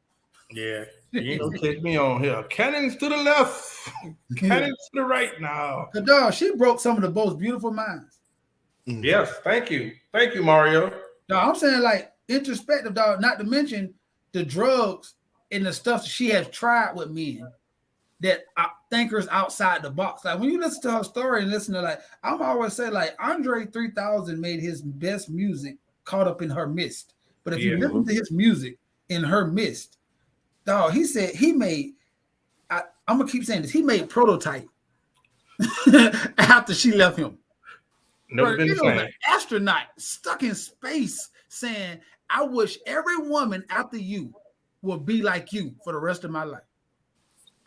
D: Yeah, you ain't gonna take me on here. Cannons to the left, cannons to the right now.
A: The dog, she broke some of the most beautiful minds.
D: Yes, thank you, Mario.
A: No, I'm saying like introspective, dog. Not to mention the drugs and the stuff she has tried with men that are thinkers outside the box. Like when you listen to her story and listen to like, I'm always say like Andre 3000 made his best music caught up in her mist. But if you listen to his music in her mist, dog, he said he made. I'm gonna keep saying this. He made Prototype after she left him.
D: Never been the same.
A: An astronaut stuck in space saying, "I wish every woman after you would be like you for the rest of my life.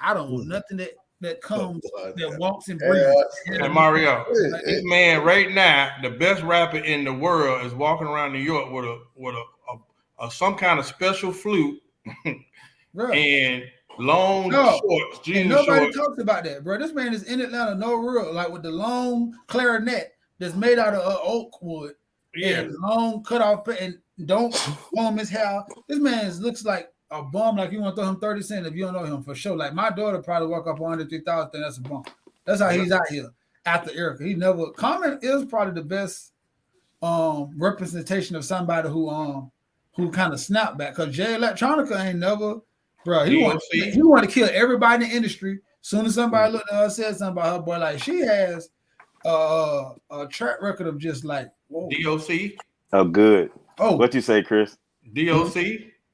A: I don't want nothing that comes that walks and breathes."
D: And Mario, this man right now, the best rapper in the world, is walking around New York with a some kind of special flute and long shorts, jeans.
A: And nobody talks about that, bro. This man is in Atlanta, no real, like with the long clarinet that's made out of oak wood. And long cut off and don't comb his hair. This man looks like a bum, like you want to throw him 30 cents if you don't know him for sure. Like my daughter probably walk up on 3,000, then that's a bum. That's how he's out here after Erykah. He never Common is probably the best representation of somebody who kind of snapped back. Because Jay Electronica ain't never, bro. He want to kill everybody in the industry. Soon as somebody looked at her, said something about her, boy, like she has a track record of just like whoa.
D: DOC.
C: Oh, good.
A: Oh,
C: what you say, Chris?
D: DOC.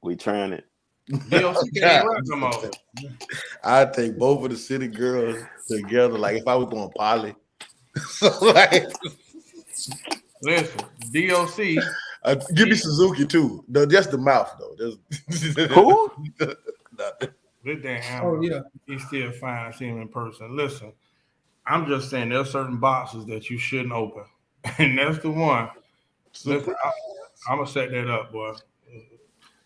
C: We trying it.
B: I take both of the city girls together. Like if I was going poly. So like,
D: listen, DOC.
B: Give me Suzuki too. No, just the mouth though.
C: Who?
D: This damn Amber, he's still fine. I see him in person. Listen, I'm just saying there's certain boxes that you shouldn't open, and that's the one. Listen, I'm gonna set that up, boy.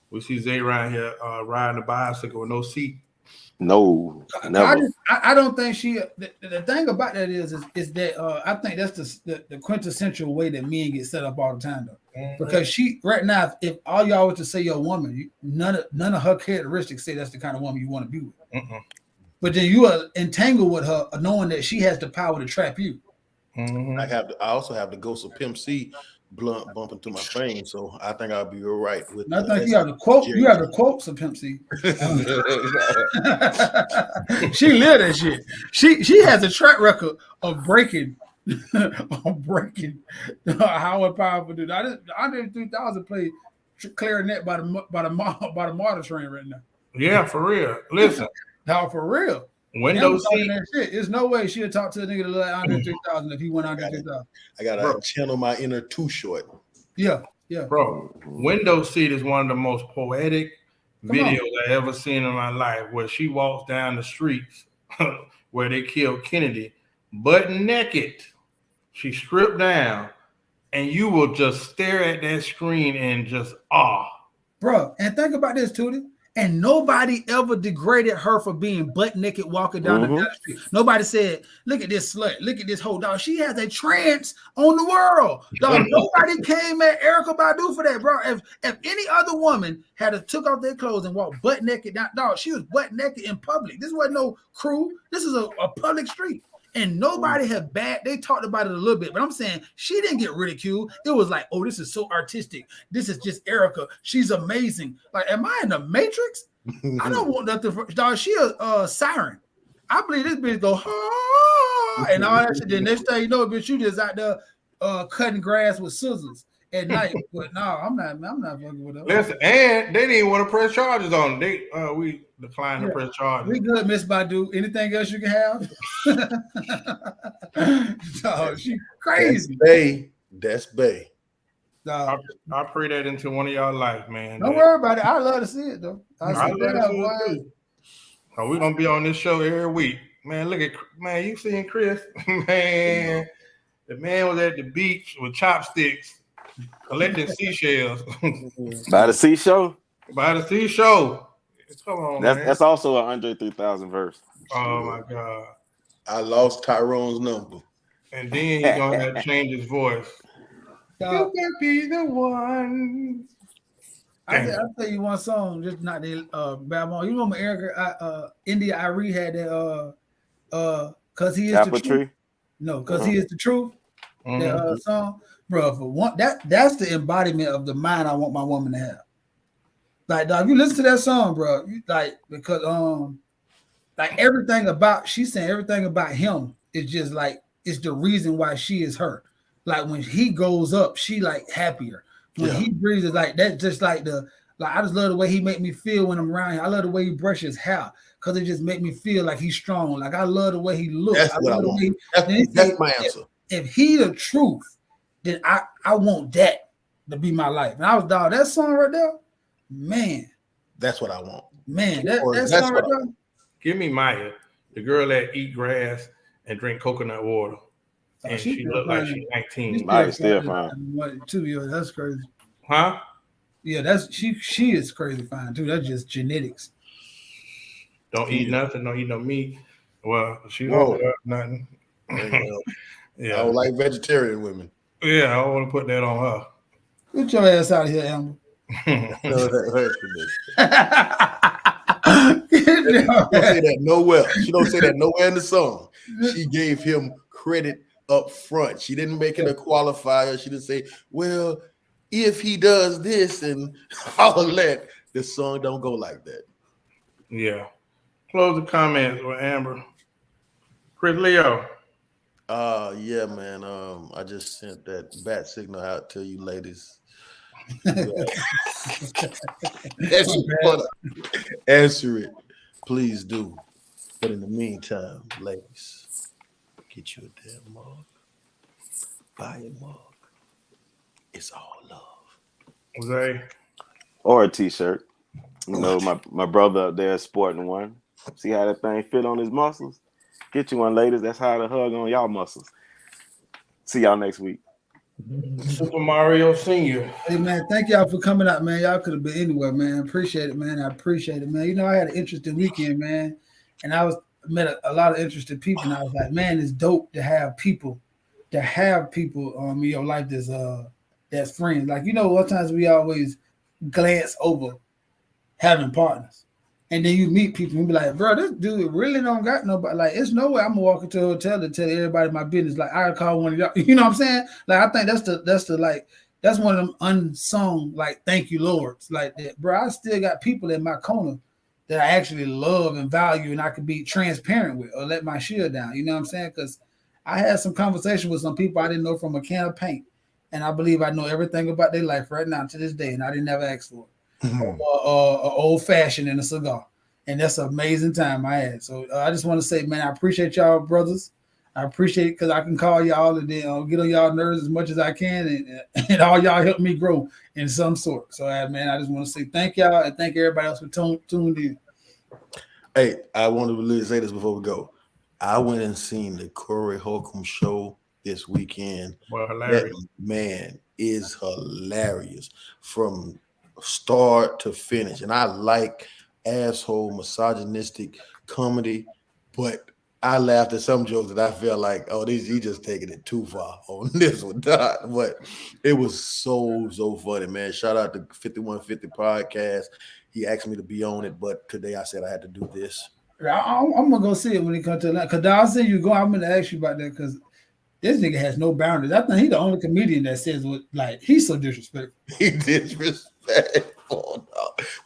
D: We see Zay right here riding a bicycle with no seat.
C: No, never.
A: I don't think she. The thing about that is that I think that's the quintessential way that men get set up all the time, though. Because she right now, if all y'all were to say you're a woman, none of her characteristics say that's the kind of woman you want to be with. But then you are entangled with her, knowing that she has the power to trap you.
B: I also have the ghost of Pimp C blunt bumping through my frame, so I think I'll be all right with.
A: I think you have the quote. You have the quotes of Pimp C. She lived that shit. She has a track record of breaking, how powerful dude. Andre 3000 played clarinet by the MARTA train right now.
D: Yeah, for real. Listen,
A: now for real.
D: Windows seat.
A: There's no way she'll talk to a nigga like Andre 3000 if he went Andre 3000.
B: I gotta channel my inner Too Short.
A: Yeah.
D: Bro, Windows seat is one of the most poetic videos I ever seen in my life, where she walks down the streets where they killed Kennedy, butt naked. She stripped down, and you will just stare at that screen and just
A: Bro, and think about this, Tootie. And nobody ever degraded her for being butt naked walking down the street. Nobody said, look at this slut, look at this whole dog. She has a trance on the world. Dog, nobody came at Erykah Badu for that, bro. If any other woman had took off their clothes and walked butt naked down, dog, she was butt naked in public. This wasn't no crew. This is a public street. And nobody had they talked about it a little bit, but I'm saying she didn't get ridiculed. It was like, oh, this is so artistic. This is just Erykah. She's amazing. Like, am I in the Matrix? I don't want nothing for dog. She a siren. I believe this bitch go and all that shit. The next thing you know, bitch, you just out there cutting grass with scissors at night. But no, I'm not fucking with her.
D: Listen, and they didn't want to press charges on them. We declined to press charges.
A: We good, Miss Badu. Anything else you can have? No, she crazy.
B: That's Bay.
D: I pray that into one of y'all life, man.
A: Don't worry about it. I love to see it though.
D: I love to see it too. Oh, we're gonna be on this show every week, man. Look at you seeing Chris, man. The man was at the beach with chopsticks, collecting seashells.
C: By the seashore.
D: By the seashore. Come on, man.
C: That's also an Andre 3000 verse.
D: Oh my God.
B: I lost Tyrone's number.
D: And then he's gonna have to change his voice. You can be the one.
A: I'll tell you one song, just not the bad one. You remember Erykah India Irie had that cause he is
C: Apple
A: the truth.
C: Tree?
A: No, because he is the truth. That song, bro. For one, that's the embodiment of the mind I want my woman to have. Like, dog, if you listen to that song, bro, because like everything about she's saying everything about him is just like it's the reason why she is her. Like when he goes up, she like happier. When he breathes, like that, just like I just love the way he make me feel when I'm around him. I love the way he brushes his hair because it just make me feel like he's strong. Like I love the way he looks.
B: That's what I want. That's my answer.
A: If he the truth, then I want that to be my life. And I was dog that song right there, man.
B: That's what I want.
A: Man, that song right there.
D: Give me Maya, the girl that eat grass and drink coconut water. And she looked like she's 19.
C: Maya's still fine.
A: 2 years. That's crazy.
D: Huh?
A: Yeah, that's she is crazy fine too. That's just genetics.
D: Don't eat nothing. Don't eat no meat. Well, she don't eat nothing.
B: Yeah, I don't like vegetarian women.
D: Yeah, I don't want to put that on her.
A: Get your ass out of here, Amber.
B: She don't say that nowhere. She don't say that nowhere in the song. She gave him credit up front. She didn't make it a qualifier. She didn't say, well, if he does this and all of that, the song don't go like that.
D: Yeah. Close the comments with Amber. Chris Leo.
B: Yeah, man. I just sent that bat signal out to you ladies. Answer it. Please do. But in the meantime, ladies, get you a damn mug. Buy a mug. It's all love.
D: Zay.
C: Or a t-shirt. You know, my brother up there is sporting one. See how that thing fit on his muscles? Get you one, ladies. That's how to hug on y'all muscles. See y'all next week.
D: Super Mario Senior.
A: Hey man, thank y'all for coming out, man. Y'all could have been anywhere, man. Appreciate it, man. I appreciate it, man. You know, I had an interesting weekend, man, and I met a lot of interesting people, and I was like, man, it's dope to have people in your life that's friends. Like, you know, what times we always glance over having partners. And then you meet people and be like, bro, this dude really don't got nobody. Like, it's no way I'm gonna walk into a hotel and tell everybody my business. Like, I call one of y'all. You know what I'm saying? Like, I think that's one of them unsung, like, thank you, Lords. Like that, bro. I still got people in my corner that I actually love and value, and I could be transparent with or let my shield down. You know what I'm saying? Because I had some conversation with some people I didn't know from a can of paint, and I believe I know everything about their life right now to this day, and I didn't ever ask for it. Old fashioned and a cigar, and that's an amazing time I had. So I just want to say, man, I appreciate y'all, brothers. I appreciate it because I can call y'all and then get on y'all nerves as much as I can, and all y'all help me grow in some sort. So, man, I just want to say thank y'all and thank everybody else for tuned in.
B: Hey, I wanted to say this before we go. I went and seen the Corey Holcomb show this weekend.
D: Well, hilarious.
B: That man is hilarious from start to finish. And I like asshole misogynistic comedy, but I laughed at some jokes that I felt like, oh, he just taking it too far on this one. But it was so funny, man. Shout out to 5150 Podcast. He asked me to be on it, but today I said I had to do this.
A: I'm gonna go see it when it comes to that. Cause I'll see you go. I'm gonna ask you about that because this nigga has no boundaries. I think he's the only comedian that says what, like, he's so disrespectful.
B: He disrespectful,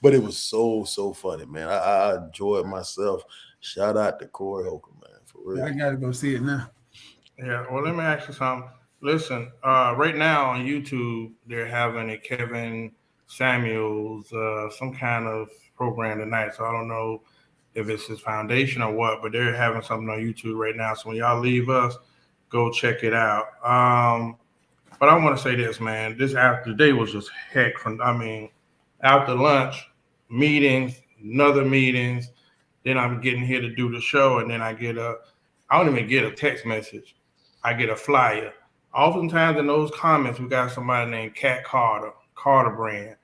B: but it was so funny, man. I enjoyed myself. Shout out to Corey Holcomb, man, for real.
A: Yeah, I gotta go see it now.
D: Yeah, well, let me ask you something. Listen, right now on YouTube, they're having a Kevin Samuels, some kind of program tonight. So I don't know if it's his foundation or what, but they're having something on YouTube right now. So when y'all leave us, go check it out. But I want to say this, man. The day was just heck. After lunch, meetings, another meetings. Then I'm getting here to do the show, and then I don't even get a text message. I get a flyer. Oftentimes in those comments, we got somebody named Cat Carter Brand.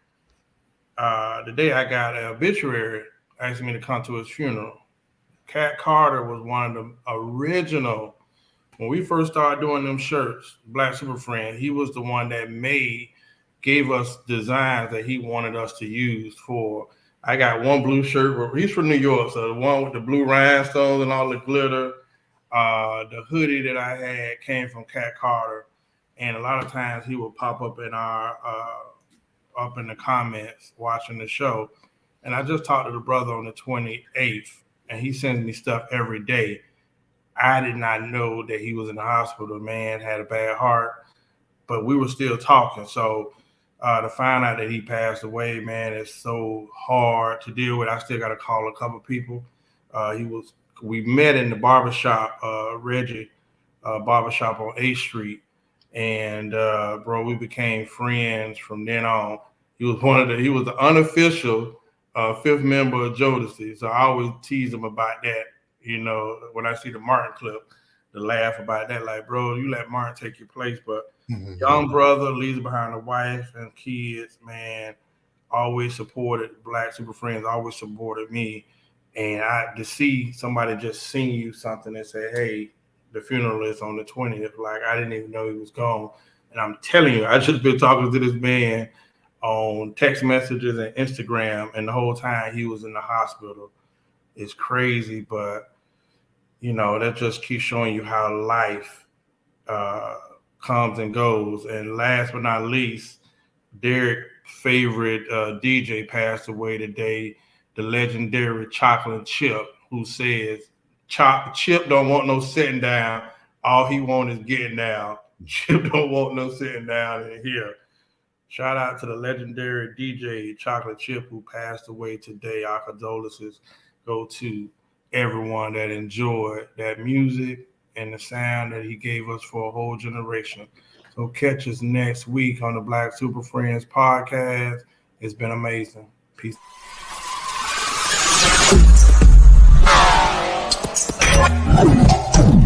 D: The day I got an obituary asking me to come to his funeral. Cat Carter was one of the original. When we first started doing them shirts, Black Super Friend, he was the one that gave us designs that he wanted us to use for. I got one blue shirt. He's from New York, so the one with the blue rhinestones and all the glitter. The hoodie that I had came from Cat Carter, and a lot of times he would pop up in up in the comments watching the show. And I just talked to the brother on the 28th, and he sends me stuff every day. I did not know that he was in the hospital. Man had a bad heart, but we were still talking. So to find out that he passed away, man, it's so hard to deal with. I still got to call a couple people. We met in the barbershop, Reggie barbershop on 8th Street. And bro, we became friends from then on. He was the unofficial fifth member of Jodeci. So I always tease him about that. You know, when I see the Martin clip, to laugh about that, like, bro, you let Martin take your place. But young brother leaves behind a wife and kids, man, always supported Black Super Friends, always supported me. And to see somebody just sing you something and say, hey, the funeral is on the 20th, like, I didn't even know he was gone. And I'm telling you, I just been talking to this man on text messages and Instagram, and the whole time he was in the hospital. It's crazy, but you know, that just keeps showing you how life comes and goes. And last but not least, Derek's favorite DJ passed away today, the legendary Chocolate Chip, who says, Chip don't want no sitting down. All he wants is getting down. Chip don't want no sitting down in here. Shout out to the legendary DJ Chocolate Chip who passed away today. Our condolences go to everyone that enjoyed that music and the sound that he gave us for a whole generation. So catch us next week on the Black Super Friends podcast. It's been amazing. Peace.
I: Bye.